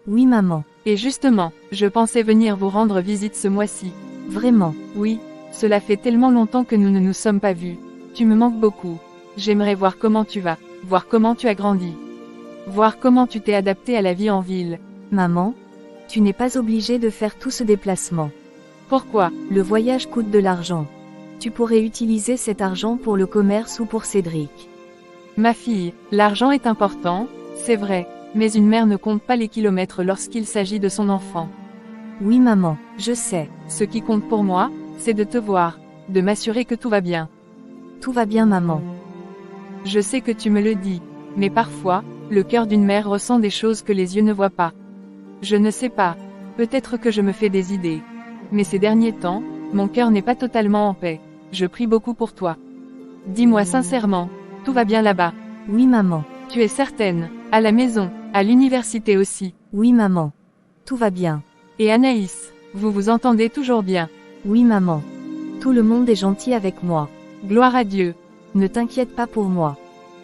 Speaker 3: Oui maman.
Speaker 2: Et justement, je pensais venir vous rendre visite ce mois-ci.
Speaker 3: Vraiment?
Speaker 2: Oui, cela fait tellement longtemps que nous ne nous sommes pas vus. Tu me manques beaucoup. J'aimerais voir comment tu vas, voir comment tu as grandi. Voir comment tu t'es adapté à la vie en ville.
Speaker 3: Maman, tu n'es pas obligée de faire tout ce déplacement.
Speaker 2: Pourquoi?
Speaker 3: Le voyage coûte de l'argent. Tu pourrais utiliser cet argent pour le commerce ou pour Cédric.
Speaker 2: Ma fille, l'argent est important, c'est vrai, mais une mère ne compte pas les kilomètres lorsqu'il s'agit de son enfant.
Speaker 3: Oui maman, je sais.
Speaker 2: Ce qui compte pour moi, c'est de te voir, de m'assurer que tout va bien.
Speaker 3: Tout va bien maman.
Speaker 2: Je sais que tu me le dis, mais parfois, le cœur d'une mère ressent des choses que les yeux ne voient pas. Je ne sais pas, peut-être que je me fais des idées. Mais ces derniers temps, mon cœur n'est pas totalement en paix. Je prie beaucoup pour toi. Dis-moi sincèrement, tout va bien là-bas?
Speaker 3: Oui maman.
Speaker 2: Tu es certaine? À la maison, à l'université aussi?
Speaker 3: Oui maman. Tout va bien.
Speaker 2: Et Anaïs, vous vous entendez toujours bien?
Speaker 3: Oui maman. Tout le monde est gentil avec moi.
Speaker 2: Gloire à Dieu.
Speaker 3: Ne t'inquiète pas pour moi.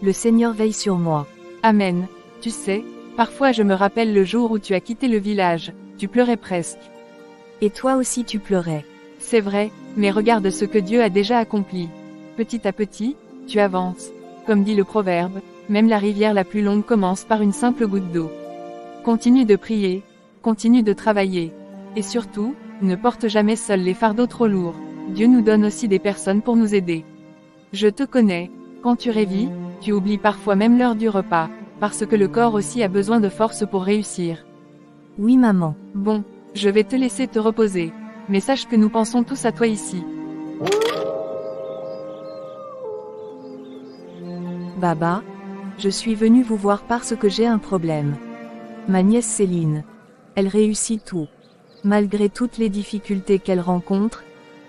Speaker 3: Le Seigneur veille sur moi.
Speaker 2: Amen. Tu sais, parfois je me rappelle le jour où tu as quitté le village, tu pleurais presque.
Speaker 3: Et toi aussi tu pleurais.
Speaker 2: C'est vrai, mais regarde ce que Dieu a déjà accompli. Petit à petit, tu avances. Comme dit le proverbe, même la rivière la plus longue commence par une simple goutte d'eau. Continue de prier, continue de travailler. Et surtout, ne porte jamais seul les fardeaux trop lourds. Dieu nous donne aussi des personnes pour nous aider. Je te connais, quand tu révis, tu oublies parfois même l'heure du repas, parce que le corps aussi a besoin de force pour réussir.
Speaker 3: Oui maman.
Speaker 2: Bon, je vais te laisser te reposer. Mais sache que nous pensons tous à toi ici.
Speaker 3: Baba, je suis venue vous voir parce que j'ai un problème. Ma nièce Céline. Elle réussit tout. Malgré toutes les difficultés qu'elle rencontre,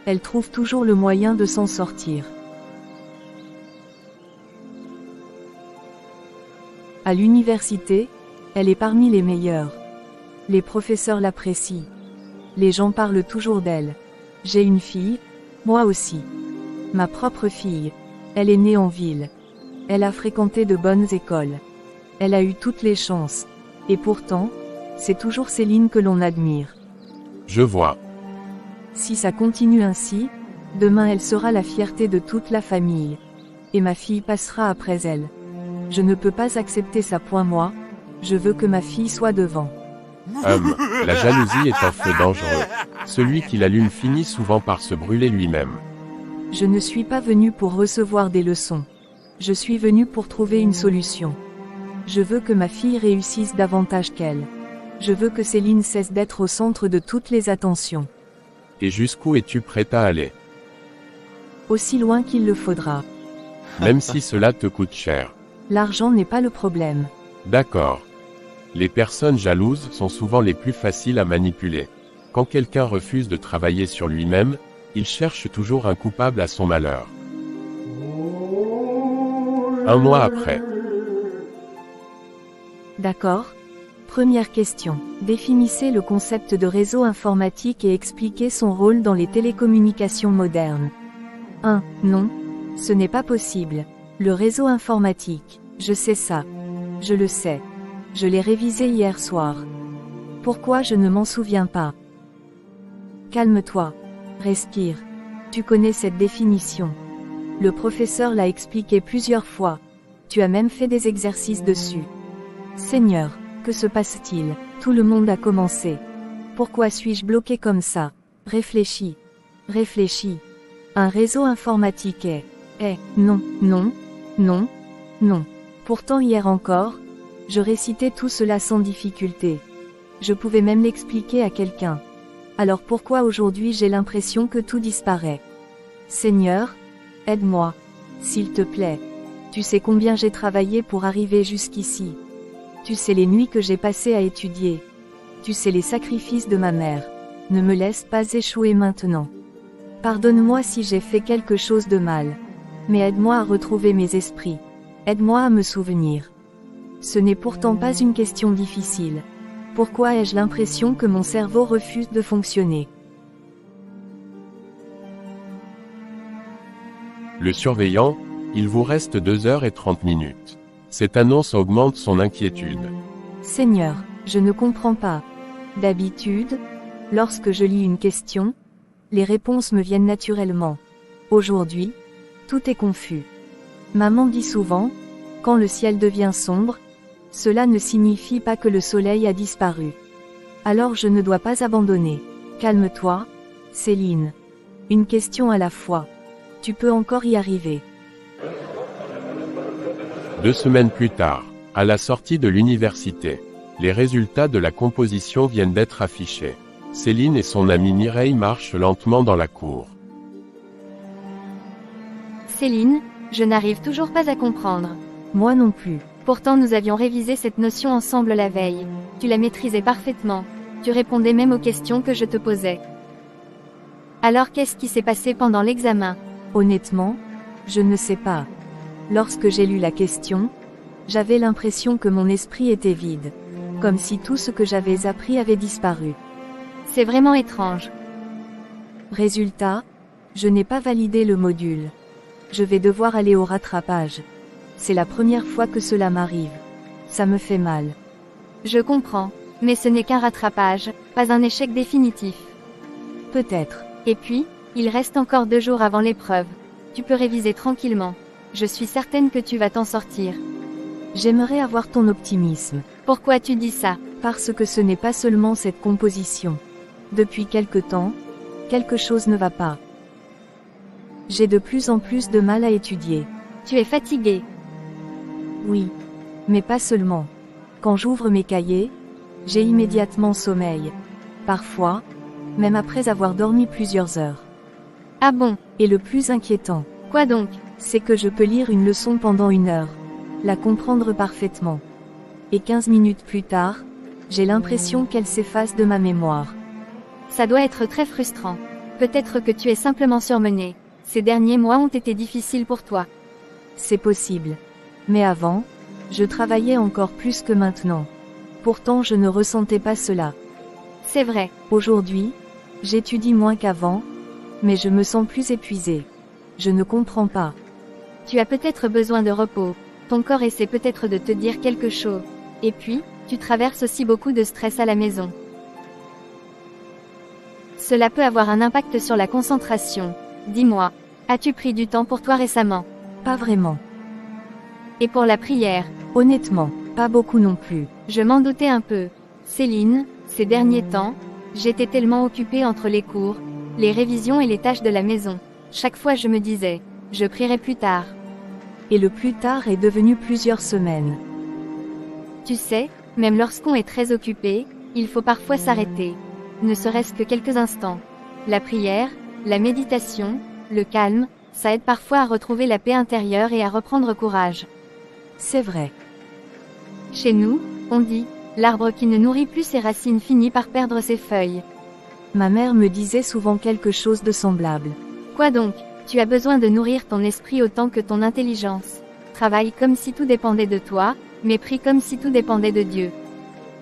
Speaker 3: elle trouve toujours le moyen de s'en sortir. À l'université, elle est parmi les meilleures. Les professeurs l'apprécient. Les gens parlent toujours d'elle. J'ai une fille, moi aussi. Ma propre fille. Elle est née en ville. Elle a fréquenté de bonnes écoles. Elle a eu toutes les chances. Et pourtant, c'est toujours Céline que l'on admire.
Speaker 1: Je vois.
Speaker 3: Si ça continue ainsi, demain elle sera la fierté de toute la famille. Et ma fille passera après elle. Je ne peux pas accepter ça. Moi, je veux que ma fille soit devant.
Speaker 1: La jalousie est un feu dangereux. Celui qui l'allume finit souvent par se brûler lui-même.
Speaker 3: Je ne suis pas venu pour recevoir des leçons. Je suis venu pour trouver une solution. Je veux que ma fille réussisse davantage qu'elle. Je veux que Céline cesse d'être au centre de toutes les attentions.
Speaker 1: Et jusqu'où es-tu prête à aller?
Speaker 3: Aussi loin qu'il le faudra.
Speaker 1: Même si cela te coûte cher.
Speaker 3: L'argent n'est pas le problème.
Speaker 1: D'accord. Les personnes jalouses sont souvent les plus faciles à manipuler. Quand quelqu'un refuse de travailler sur lui-même, il cherche toujours un coupable à son malheur. Un mois après.
Speaker 3: D'accord. Première question. Définissez le concept de réseau informatique et expliquez son rôle dans les télécommunications modernes. 1. Non. Ce n'est pas possible. Le réseau informatique. Je sais ça. Je le sais. Je l'ai révisé hier soir. Pourquoi je ne m'en souviens pas? Calme-toi. Respire. Tu connais cette définition. Le professeur l'a expliqué plusieurs fois. Tu as même fait des exercices dessus. Seigneur, que se passe-t-il? Tout le monde a commencé. Pourquoi suis-je bloqué comme ça? Réfléchis. Réfléchis. Un réseau informatique est... Non, non, non, non. Pourtant hier encore, je récitais tout cela sans difficulté. Je pouvais même l'expliquer à quelqu'un. Alors pourquoi aujourd'hui j'ai l'impression que tout disparaît? Seigneur, aide-moi. S'il te plaît. Tu sais combien j'ai travaillé pour arriver jusqu'ici. Tu sais les nuits que j'ai passées à étudier. Tu sais les sacrifices de ma mère. Ne me laisse pas échouer maintenant. Pardonne-moi si j'ai fait quelque chose de mal. Mais aide-moi à retrouver mes esprits. Aide-moi à me souvenir. Ce n'est pourtant pas une question difficile. Pourquoi ai-je l'impression que mon cerveau refuse de fonctionner?
Speaker 1: Le surveillant, il vous reste 2h30. Cette annonce augmente son inquiétude.
Speaker 3: Seigneur, je ne comprends pas. D'habitude, lorsque je lis une question, les réponses me viennent naturellement. Aujourd'hui, tout est confus. Maman dit souvent, quand le ciel devient sombre, cela ne signifie pas que le soleil a disparu. Alors je ne dois pas abandonner. Calme-toi, Céline. Une question à la fois. Tu peux encore y arriver.
Speaker 1: 2 semaines plus tard, à la sortie de l'université, les résultats de la composition viennent d'être affichés. Céline et son amie Mireille marchent lentement dans la cour.
Speaker 4: Céline, je n'arrive toujours pas à comprendre.
Speaker 3: Moi non plus.
Speaker 4: Pourtant nous avions révisé cette notion ensemble la veille. Tu la maîtrisais parfaitement. Tu répondais même aux questions que je te posais. Alors qu'est-ce qui s'est passé pendant l'examen?
Speaker 3: Honnêtement, je ne sais pas. Lorsque j'ai lu la question, j'avais l'impression que mon esprit était vide. Comme si tout ce que j'avais appris avait disparu.
Speaker 4: C'est vraiment étrange.
Speaker 3: Résultat, je n'ai pas validé le module. Je vais devoir aller au rattrapage. C'est la première fois que cela m'arrive. Ça me fait mal.
Speaker 4: Je comprends, mais ce n'est qu'un rattrapage, pas un échec définitif.
Speaker 3: Peut-être.
Speaker 4: Et puis, il reste encore 2 jours avant l'épreuve. Tu peux réviser tranquillement. Je suis certaine que tu vas t'en sortir.
Speaker 3: J'aimerais avoir ton optimisme.
Speaker 4: Pourquoi tu dis ça?
Speaker 3: Parce que ce n'est pas seulement cette composition. Depuis quelque temps, quelque chose ne va pas. J'ai de plus en plus de mal à étudier.
Speaker 4: Tu es fatigué.
Speaker 3: Oui. Mais pas seulement. Quand j'ouvre mes cahiers, j'ai immédiatement sommeil. Parfois, même après avoir dormi plusieurs heures.
Speaker 4: Ah bon?
Speaker 3: Et le plus inquiétant,
Speaker 4: Quoi donc?
Speaker 3: c'est que je peux lire une leçon pendant 1 heure, la comprendre parfaitement. Et 15 minutes plus tard, j'ai l'impression qu'elle s'efface de ma mémoire.
Speaker 4: Ça doit être très frustrant. Peut-être que tu es simplement surmené. Ces derniers mois ont été difficiles pour toi.
Speaker 3: C'est possible. Mais avant, je travaillais encore plus que maintenant. Pourtant je ne ressentais pas cela.
Speaker 4: C'est vrai.
Speaker 3: Aujourd'hui, j'étudie moins qu'avant, mais je me sens plus épuisée. Je ne comprends pas.
Speaker 4: Tu as peut-être besoin de repos. Ton corps essaie peut-être de te dire quelque chose. Et puis, tu traverses aussi beaucoup de stress à la maison. Cela peut avoir un impact sur la concentration. Dis-moi, as-tu pris du temps pour toi récemment?
Speaker 3: Pas vraiment.
Speaker 4: Et pour la prière?
Speaker 3: Honnêtement, pas beaucoup non plus.
Speaker 4: Je m'en doutais un peu. Céline, ces derniers temps, j'étais tellement occupée entre les cours, les révisions et les tâches de la maison. Chaque fois je me disais, je prierai plus tard.
Speaker 3: Et le plus tard est devenu plusieurs semaines.
Speaker 4: Tu sais, même lorsqu'on est très occupé, il faut parfois s'arrêter. Ne serait-ce que quelques instants. La prière, la méditation, le calme, ça aide parfois à retrouver la paix intérieure et à reprendre courage.
Speaker 3: C'est vrai.
Speaker 4: Chez nous, on dit, l'arbre qui ne nourrit plus ses racines finit par perdre ses feuilles.
Speaker 3: Ma mère me disait souvent quelque chose de semblable.
Speaker 4: Quoi donc? Tu as besoin de nourrir ton esprit autant que ton intelligence. Travaille comme si tout dépendait de toi, mais prie comme si tout dépendait de Dieu.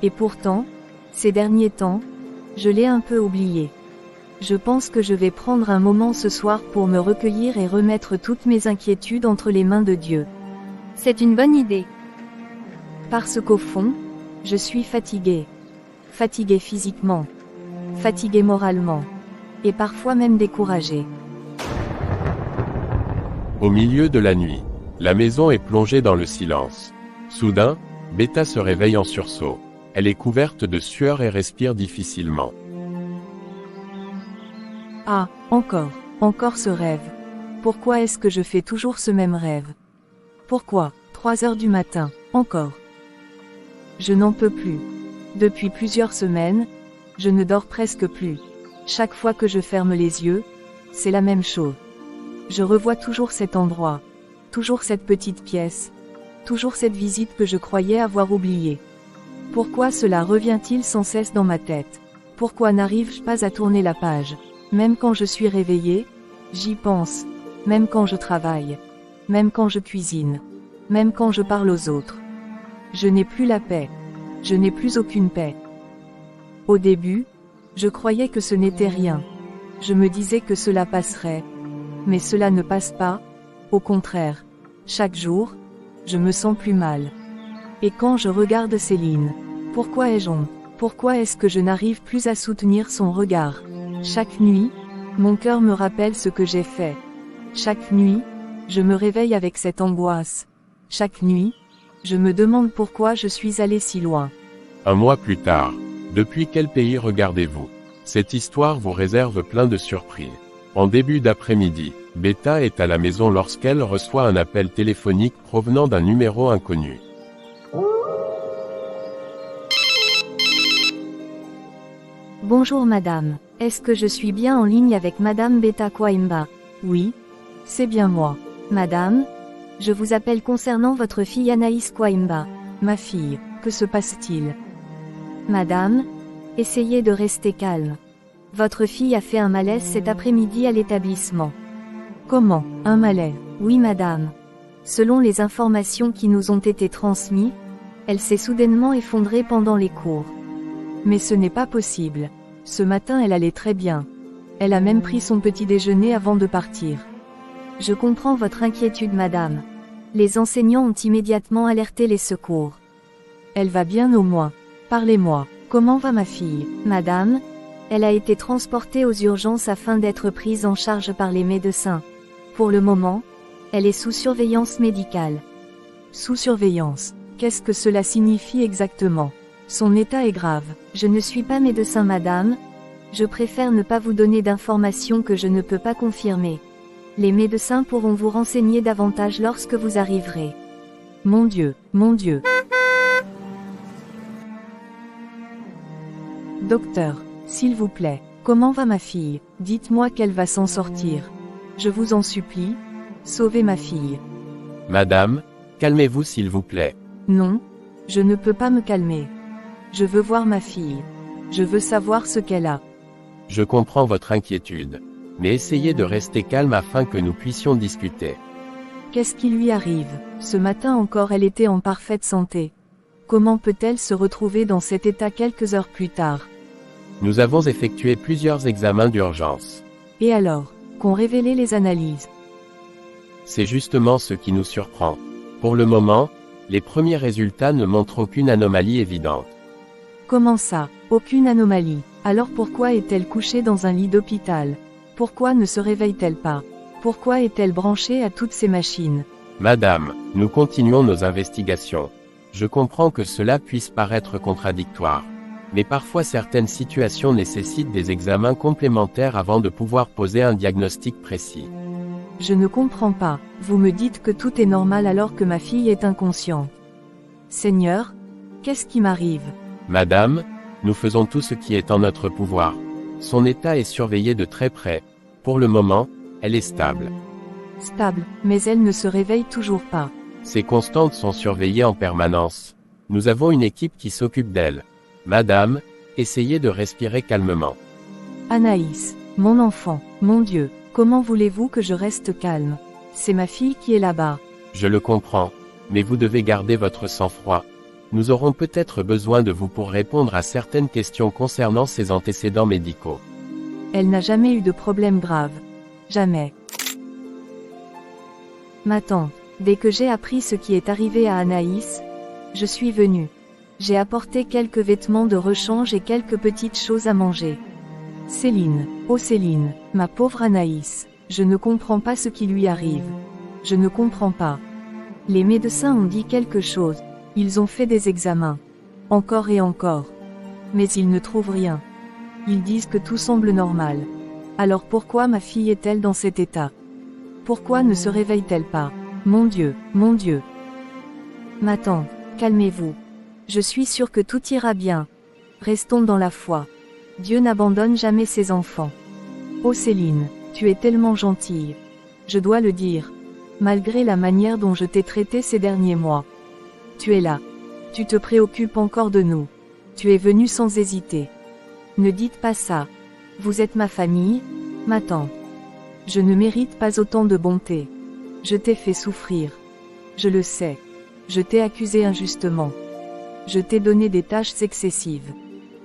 Speaker 3: Et pourtant, ces derniers temps, je l'ai un peu oublié. Je pense que je vais prendre un moment ce soir pour me recueillir et remettre toutes mes inquiétudes entre les mains de Dieu.
Speaker 4: C'est une bonne idée.
Speaker 3: Parce qu'au fond, je suis fatiguée. Fatiguée physiquement. Fatiguée moralement. Et parfois même découragée.
Speaker 1: Au milieu de la nuit, la maison est plongée dans le silence. Soudain, Beta se réveille en sursaut. Elle est couverte de sueur et respire difficilement.
Speaker 3: Ah, encore ce rêve. Pourquoi est-ce que je fais toujours ce même rêve? Pourquoi, 3 heures du matin, encore? Je n'en peux plus. Depuis plusieurs semaines, je ne dors presque plus. Chaque fois que je ferme les yeux, c'est la même chose. Je revois toujours cet endroit, toujours cette petite pièce, toujours cette visite que je croyais avoir oubliée. Pourquoi cela revient-il sans cesse dans ma tête? Pourquoi n'arrive-je pas à tourner la page? Même quand je suis réveillée, j'y pense, même quand je travaille, même quand je cuisine, même quand je parle aux autres. Je n'ai plus la paix. Je n'ai plus aucune paix. Au début, je croyais que ce n'était rien. Je me disais que cela passerait. Mais cela ne passe pas. Au contraire. Chaque jour, je me sens plus mal. Et quand je regarde Céline, pourquoi ai-je honte? Pourquoi est-ce que je n'arrive plus à soutenir son regard? Chaque nuit, mon cœur me rappelle ce que j'ai fait. Chaque nuit, je me réveille avec cette angoisse. Chaque nuit, je me demande pourquoi je suis allée si loin.
Speaker 1: Un mois plus tard, depuis quel pays regardez-vous? Cette histoire vous réserve plein de surprises. En début d'après-midi, Beta est à la maison lorsqu'elle reçoit un appel téléphonique provenant d'un numéro inconnu.
Speaker 3: Bonjour madame, est-ce que je suis bien en ligne avec madame Beta Kwaimba? Oui, c'est bien moi. Madame, je vous appelle concernant votre fille Anaïs Kwaimba. Ma fille, que se passe-t-il? Madame, essayez de rester calme. Votre fille a fait un malaise cet après-midi à l'établissement. Comment, un malaise? Oui madame. Selon les informations qui nous ont été transmises, elle s'est soudainement effondrée pendant les cours. Mais ce n'est pas possible. Ce matin elle allait très bien. Elle a même pris son petit déjeuner avant de partir. Je comprends votre inquiétude madame. Les enseignants ont immédiatement alerté les secours. Elle va bien au moins. Parlez-moi, comment va ma fille? Madame, elle a été transportée aux urgences afin d'être prise en charge par les médecins. Pour le moment, elle est sous surveillance médicale. Sous surveillance, qu'est-ce que cela signifie exactement? Son état est grave. Je ne suis pas médecin madame. Je préfère ne pas vous donner d'informations que je ne peux pas confirmer. Les médecins pourront vous renseigner davantage lorsque vous arriverez. Mon Dieu, mon Dieu. Docteur, s'il vous plaît, comment va ma fille? Dites-moi qu'elle va s'en sortir. Je vous en supplie, sauvez ma fille.
Speaker 1: Madame, calmez-vous s'il vous plaît.
Speaker 3: Non, je ne peux pas me calmer. Je veux voir ma fille. Je veux savoir ce qu'elle a.
Speaker 1: Je comprends votre inquiétude. Mais essayez de rester calme afin que nous puissions discuter.
Speaker 3: Qu'est-ce qui lui arrive? Ce matin encore elle était en parfaite santé. Comment peut-elle se retrouver dans cet état quelques heures plus tard?
Speaker 1: Nous avons effectué plusieurs examens d'urgence.
Speaker 3: Et alors, qu'ont révélé les analyses?
Speaker 1: C'est justement ce qui nous surprend. Pour le moment, les premiers résultats ne montrent aucune anomalie évidente.
Speaker 3: Comment ça? Aucune anomalie. Alors pourquoi est-elle couchée dans un lit d'hôpital? Pourquoi ne se réveille-t-elle pas? Pourquoi est-elle branchée à toutes ces machines?
Speaker 1: Madame, nous continuons nos investigations. Je comprends que cela puisse paraître contradictoire. Mais parfois certaines situations nécessitent des examens complémentaires avant de pouvoir poser un diagnostic précis.
Speaker 3: Je ne comprends pas. Vous me dites que tout est normal alors que ma fille est inconsciente. Seigneur, qu'est-ce qui m'arrive?
Speaker 1: Madame, nous faisons tout ce qui est en notre pouvoir. Son état est surveillé de très près. Pour le moment, elle est stable.
Speaker 3: Stable, mais elle ne se réveille toujours pas.
Speaker 1: Ses constantes sont surveillées en permanence. Nous avons une équipe qui s'occupe d'elle. Madame, essayez de respirer calmement.
Speaker 3: Anaïs, mon enfant, mon Dieu, comment voulez-vous que je reste calme? C'est ma fille qui est là-bas.
Speaker 1: Je le comprends, mais vous devez garder votre sang-froid. Nous aurons peut-être besoin de vous pour répondre à certaines questions concernant ses antécédents médicaux.
Speaker 3: Elle n'a jamais eu de problème grave. Jamais. Ma tante, dès que j'ai appris ce qui est arrivé à Anaïs, je suis venue. J'ai apporté quelques vêtements de rechange et quelques petites choses à manger. Céline, oh Céline, ma pauvre Anaïs, je ne comprends pas ce qui lui arrive. Je ne comprends pas. Les médecins ont dit quelque chose. Ils ont fait des examens. Encore et encore. Mais ils ne trouvent rien. Ils disent que tout semble normal. Alors pourquoi ma fille est-elle dans cet état? Pourquoi ne se réveille-t-elle pas? Mon Dieu, mon Dieu. Ma tante, calmez-vous. Je suis sûre que tout ira bien. Restons dans la foi. Dieu n'abandonne jamais ses enfants. Oh Céline, tu es tellement gentille. Je dois le dire. Malgré la manière dont je t'ai traitée ces derniers mois. Tu es là. Tu te préoccupes encore de nous. Tu es venue sans hésiter. Ne dites pas ça. Vous êtes ma famille, ma tante. Je ne mérite pas autant de bonté. Je t'ai fait souffrir. Je le sais. Je t'ai accusé injustement. Je t'ai donné des tâches excessives.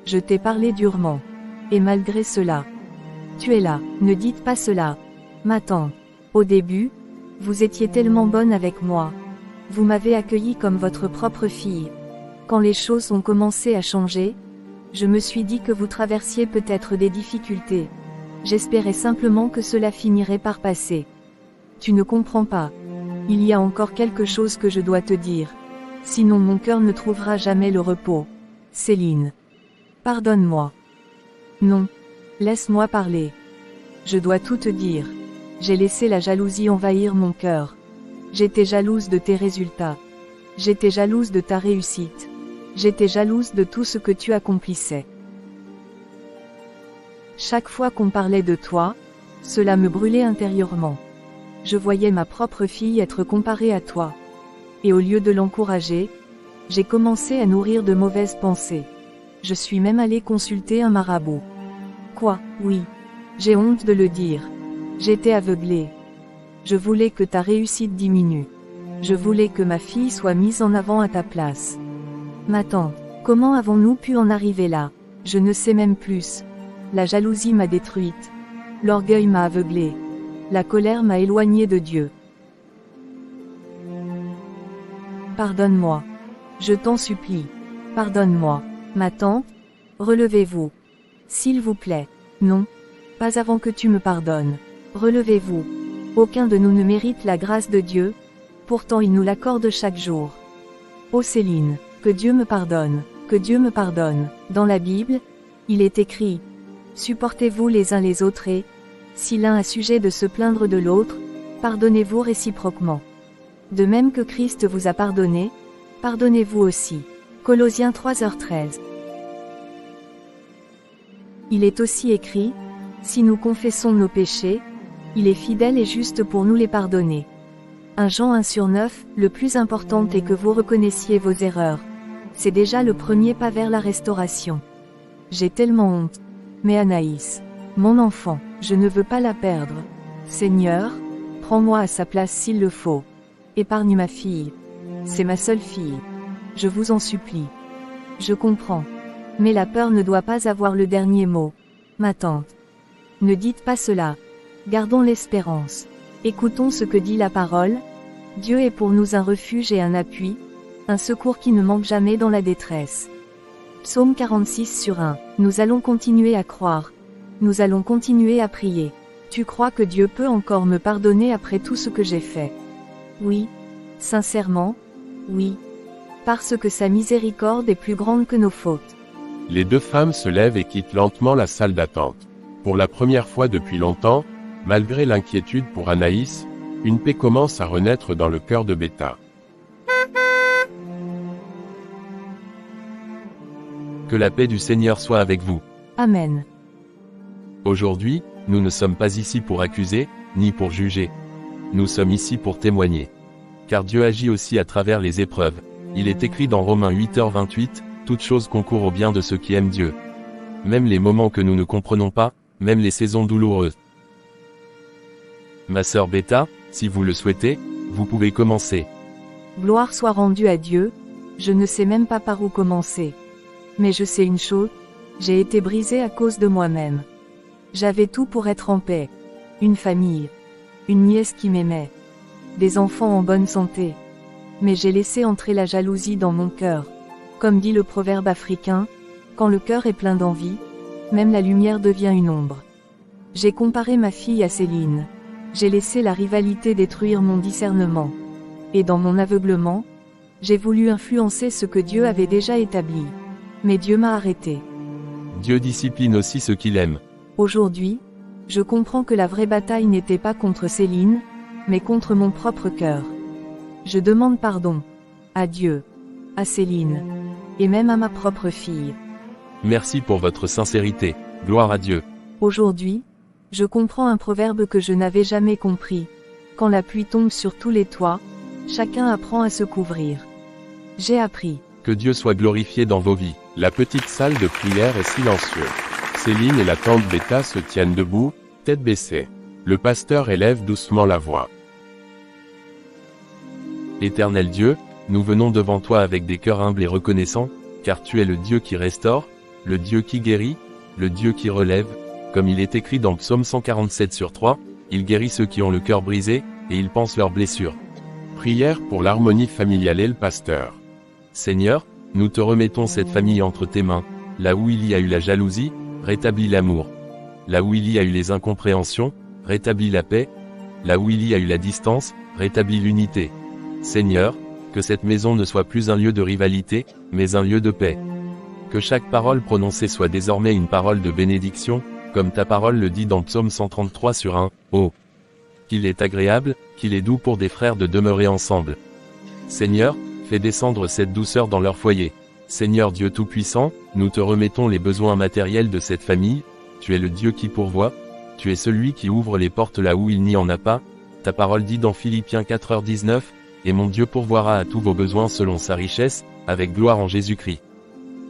Speaker 3: Je t'ai parlé durement. Et malgré cela, tu es là. Ne dites pas cela. Ma tante. Au début, vous étiez tellement bonne avec moi. Vous m'avez accueillie comme votre propre fille. Quand les choses ont commencé à changer, je me suis dit que vous traversiez peut-être des difficultés. J'espérais simplement que cela finirait par passer. Tu ne comprends pas. Il y a encore quelque chose que je dois te dire. Sinon mon cœur ne trouvera jamais le repos. Céline. Pardonne-moi. Non. Laisse-moi parler. Je dois tout te dire. J'ai laissé la jalousie envahir mon cœur. J'étais jalouse de tes résultats. J'étais jalouse de ta réussite. J'étais jalouse de tout ce que tu accomplissais. Chaque fois qu'on parlait de toi, cela me brûlait intérieurement. Je voyais ma propre fille être comparée à toi. Et au lieu de l'encourager, j'ai commencé à nourrir de mauvaises pensées. Je suis même allée consulter un marabout. Quoi? Oui. J'ai honte de le dire. J'étais aveuglée. Je voulais que ta réussite diminue. Je voulais que ma fille soit mise en avant à ta place. Ma tante, comment avons-nous pu en arriver là? Je ne sais même plus. La jalousie m'a détruite. L'orgueil m'a aveuglée. La colère m'a éloignée de Dieu. Pardonne-moi. Je t'en supplie. Pardonne-moi. Ma tante, relevez-vous. S'il vous plaît. Non. Pas avant que tu me pardonnes. Relevez-vous. Aucun de nous ne mérite la grâce de Dieu. Pourtant il nous l'accorde chaque jour. Ô Céline, que Dieu me pardonne. Que Dieu me pardonne. Dans la Bible, il est écrit. Supportez-vous les uns les autres et Si l'un a sujet de se plaindre de l'autre, pardonnez-vous réciproquement. De même que Christ vous a pardonné, pardonnez-vous aussi. Colossiens 3h13. Il est aussi écrit, si nous confessons nos péchés, il est fidèle et juste pour nous les pardonner. 1 Jean 1/9, le plus important est que vous reconnaissiez vos erreurs. C'est déjà le premier pas vers la restauration. J'ai tellement honte. Mais Anaïs, mon enfant, je ne veux pas la perdre. Seigneur, prends-moi à sa place s'il le faut. Épargne ma fille. C'est ma seule fille. Je vous en supplie. Je comprends. Mais la peur ne doit pas avoir le dernier mot. Ma tante. Ne dites pas cela. Gardons l'espérance. Écoutons ce que dit la parole. Dieu est pour nous un refuge et un appui, un secours qui ne manque jamais dans la détresse. Psaume 46/1. Nous allons continuer à croire. Nous allons continuer à prier. Tu crois que Dieu peut encore me pardonner après tout ce que j'ai fait? Oui. Sincèrement? Oui. Parce que sa miséricorde est plus grande que nos fautes.
Speaker 1: Les deux femmes se lèvent et quittent lentement la salle d'attente. Pour la première fois depuis longtemps, malgré l'inquiétude pour Anaïs, une paix commence à renaître dans le cœur de Beta.
Speaker 5: Que la paix du Seigneur soit avec vous.
Speaker 3: Amen.
Speaker 5: Aujourd'hui, nous ne sommes pas ici pour accuser, ni pour juger. Nous sommes ici pour témoigner. Car Dieu agit aussi à travers les épreuves. Il est écrit dans Romains 8h28, toute chose concourt au bien de ceux qui aiment Dieu. Même les moments que nous ne comprenons pas, même les saisons douloureuses. Ma sœur Beta, si vous le souhaitez, vous pouvez commencer.
Speaker 3: Gloire soit rendue à Dieu, je ne sais même pas par où commencer. Mais je sais une chose, j'ai été brisée à cause de moi-même. J'avais tout pour être en paix. Une famille. Une nièce qui m'aimait. Des enfants en bonne santé. Mais j'ai laissé entrer la jalousie dans mon cœur. Comme dit le proverbe africain, quand le cœur est plein d'envie, même la lumière devient une ombre. J'ai comparé ma fille à Céline. J'ai laissé la rivalité détruire mon discernement. Et dans mon aveuglement, j'ai voulu influencer ce que Dieu avait déjà établi. Mais Dieu m'a arrêté.
Speaker 5: Dieu discipline aussi ceux qu'il aime.
Speaker 3: Aujourd'hui, je comprends que la vraie bataille n'était pas contre Céline, mais contre mon propre cœur. Je demande pardon. À Dieu. À Céline. Et même à ma propre fille.
Speaker 5: Merci pour votre sincérité. Gloire à Dieu.
Speaker 3: Aujourd'hui, je comprends un proverbe que je n'avais jamais compris. Quand la pluie tombe sur tous les toits, chacun apprend à se couvrir. J'ai appris.
Speaker 5: Que Dieu soit glorifié dans vos vies.
Speaker 1: La petite salle de prière est silencieuse. Céline et la tante Beta se tiennent debout, tête baissée. Le pasteur élève doucement la voix.
Speaker 5: Éternel Dieu, nous venons devant toi avec des cœurs humbles et reconnaissants, car tu es le Dieu qui restaure, le Dieu qui guérit, le Dieu qui relève, comme il est écrit dans Psaume 147/3, il guérit ceux qui ont le cœur brisé, et il panse leurs blessures.
Speaker 1: Prière pour l'harmonie familiale et le pasteur.
Speaker 5: Seigneur, nous te remettons cette famille entre tes mains. Là où il y a eu la jalousie, rétablis l'amour. Là où il y a eu les incompréhensions, rétablis la paix. Là où il y a eu la distance, rétablis l'unité. Seigneur, que cette maison ne soit plus un lieu de rivalité, mais un lieu de paix. Que chaque parole prononcée soit désormais une parole de bénédiction, comme ta parole le dit dans Psaume 133/1. Oh! Qu'il est agréable, qu'il est doux pour des frères de demeurer ensemble. Seigneur, fais descendre cette douceur dans leur foyer. Seigneur Dieu Tout-Puissant, nous te remettons les besoins matériels de cette famille, tu es le Dieu qui pourvoit, tu es celui qui ouvre les portes là où il n'y en a pas, ta parole dit dans Philippiens 4h19, et mon Dieu pourvoira à tous vos besoins selon sa richesse, avec gloire en Jésus-Christ.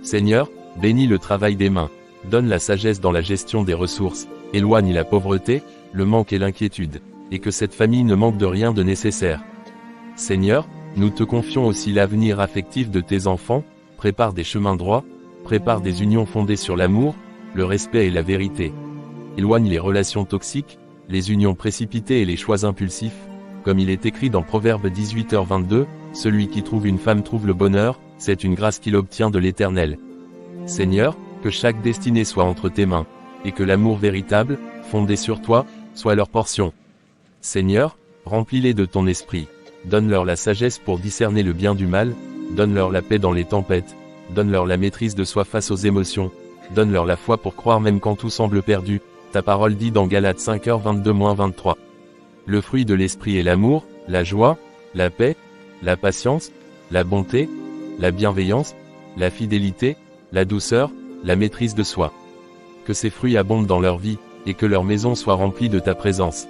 Speaker 5: Seigneur, bénis le travail des mains, donne la sagesse dans la gestion des ressources, éloigne la pauvreté, le manque et l'inquiétude, et que cette famille ne manque de rien de nécessaire. Seigneur, nous te confions aussi l'avenir affectif de tes enfants, prépare des chemins droits, prépare des unions fondées sur l'amour, le respect et la vérité. Éloigne les relations toxiques, les unions précipitées et les choix impulsifs, comme il est écrit dans Proverbe 18h22, celui qui trouve une femme trouve le bonheur, c'est une grâce qu'il obtient de l'Éternel. Seigneur, que chaque destinée soit entre tes mains, et que l'amour véritable, fondé sur toi, soit leur portion. Seigneur, remplis-les de ton esprit. Donne-leur la sagesse pour discerner le bien du mal, donne-leur la paix dans les tempêtes, donne-leur la maîtrise de soi face aux émotions, donne-leur la foi pour croire même quand tout semble perdu, Ta parole dit dans Galates 5h22-23. Le fruit de l'esprit est l'amour, la joie, la paix, la patience, la bonté, la bienveillance, la fidélité, la douceur, la maîtrise de soi. Que ces fruits abondent dans leur vie, et que leur maison soit remplie de ta présence.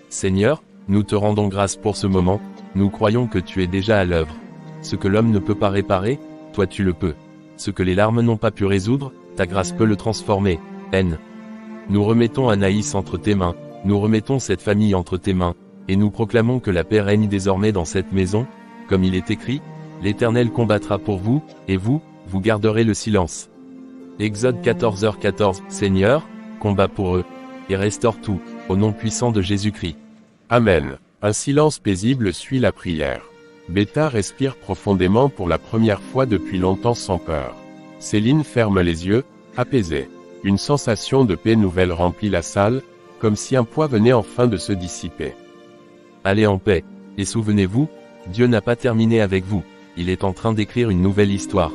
Speaker 5: Seigneur, nous te rendons grâce pour ce moment, nous croyons que tu es déjà à l'œuvre. Ce que l'homme ne peut pas réparer, toi tu le peux. Ce que les larmes n'ont pas pu résoudre, ta grâce peut le transformer. N. Nous remettons Anaïs entre tes mains, nous remettons cette famille entre tes mains, et nous proclamons que la paix règne désormais dans cette maison, comme il est écrit, l'Éternel combattra pour vous, et vous, vous garderez le silence. Exode 14h14. Seigneur, combat pour eux, et restaure tout, au nom puissant de Jésus-Christ.
Speaker 1: Amen. Un silence paisible suit la prière. Beta respire profondément pour la première fois depuis longtemps sans peur. Céline ferme les yeux, apaisée. Une sensation de paix nouvelle remplit la salle, comme si un poids venait enfin de se dissiper.
Speaker 5: Allez en paix, et souvenez-vous, Dieu n'a pas terminé avec vous, il est en train d'écrire une nouvelle histoire.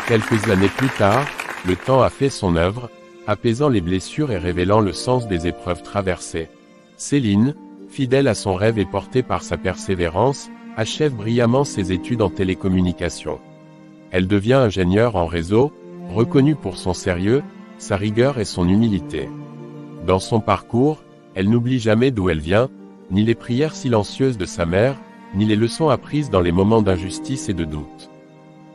Speaker 1: Quelques années plus tard, le temps a fait son œuvre, apaisant les blessures et révélant le sens des épreuves traversées. Céline, fidèle à son rêve et portée par sa persévérance, achève brillamment ses études en télécommunications. Elle devient ingénieure en réseau, reconnue pour son sérieux, sa rigueur et son humilité. Dans son parcours, elle n'oublie jamais d'où elle vient, ni les prières silencieuses de sa mère, ni les leçons apprises dans les moments d'injustice et de doute.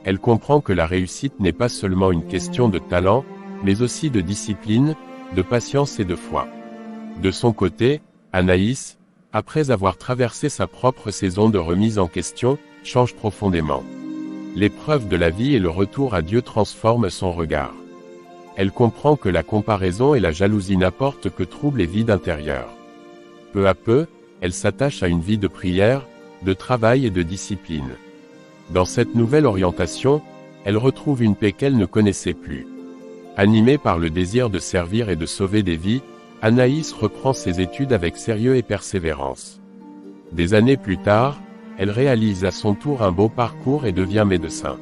Speaker 1: Elle comprend que la réussite n'est pas seulement une question de talent, mais aussi de discipline, de patience et de foi. De son côté, Anaïs, après avoir traversé sa propre saison de remise en question, change profondément. L'épreuve de la vie et le retour à Dieu transforment son regard. Elle comprend que la comparaison et la jalousie n'apportent que trouble et vide intérieur. Peu à peu, elle s'attache à une vie de prière, de travail et de discipline. Dans cette nouvelle orientation, elle retrouve une paix qu'elle ne connaissait plus. Animée par le désir de servir et de sauver des vies, Anaïs reprend ses études avec sérieux et persévérance. Des années plus tard, elle réalise à son tour un beau parcours et devient médecin.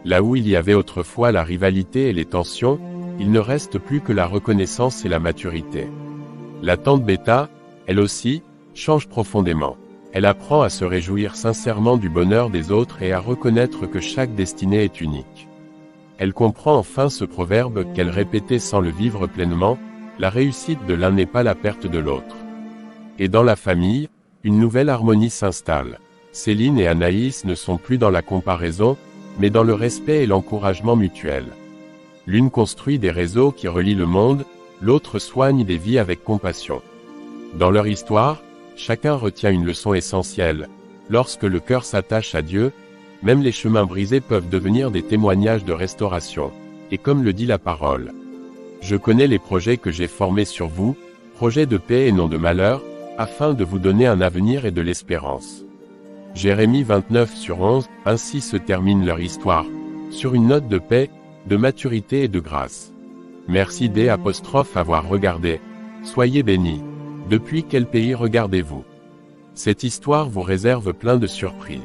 Speaker 1: Là où il y avait autrefois la rivalité et les tensions, il ne reste plus que la reconnaissance et la maturité. La tante Beta, elle aussi, change profondément. Elle apprend à se réjouir sincèrement du bonheur des autres et à reconnaître que chaque destinée est unique. Elle comprend enfin ce proverbe qu'elle répétait sans le vivre pleinement, la réussite de l'un n'est pas la perte de l'autre. Et dans la famille, une nouvelle harmonie s'installe. Céline et Anaïs ne sont plus dans la comparaison, mais dans le respect et l'encouragement mutuel. L'une construit des réseaux qui relient le monde, l'autre soigne des vies avec compassion. Dans leur histoire, chacun retient une leçon essentielle. Lorsque le cœur s'attache à Dieu, même les chemins brisés peuvent devenir des témoignages de restauration. Et comme le dit la parole, « Je connais les projets que j'ai formés sur vous, projets de paix et non de malheur, afin de vous donner un avenir et de l'espérance. » Jérémie 29/11, ainsi se termine leur histoire, sur une note de paix, de maturité et de grâce. Merci d'avoir regardé. Soyez bénis. Depuis quel pays regardez-vous? Cette histoire vous réserve plein de surprises.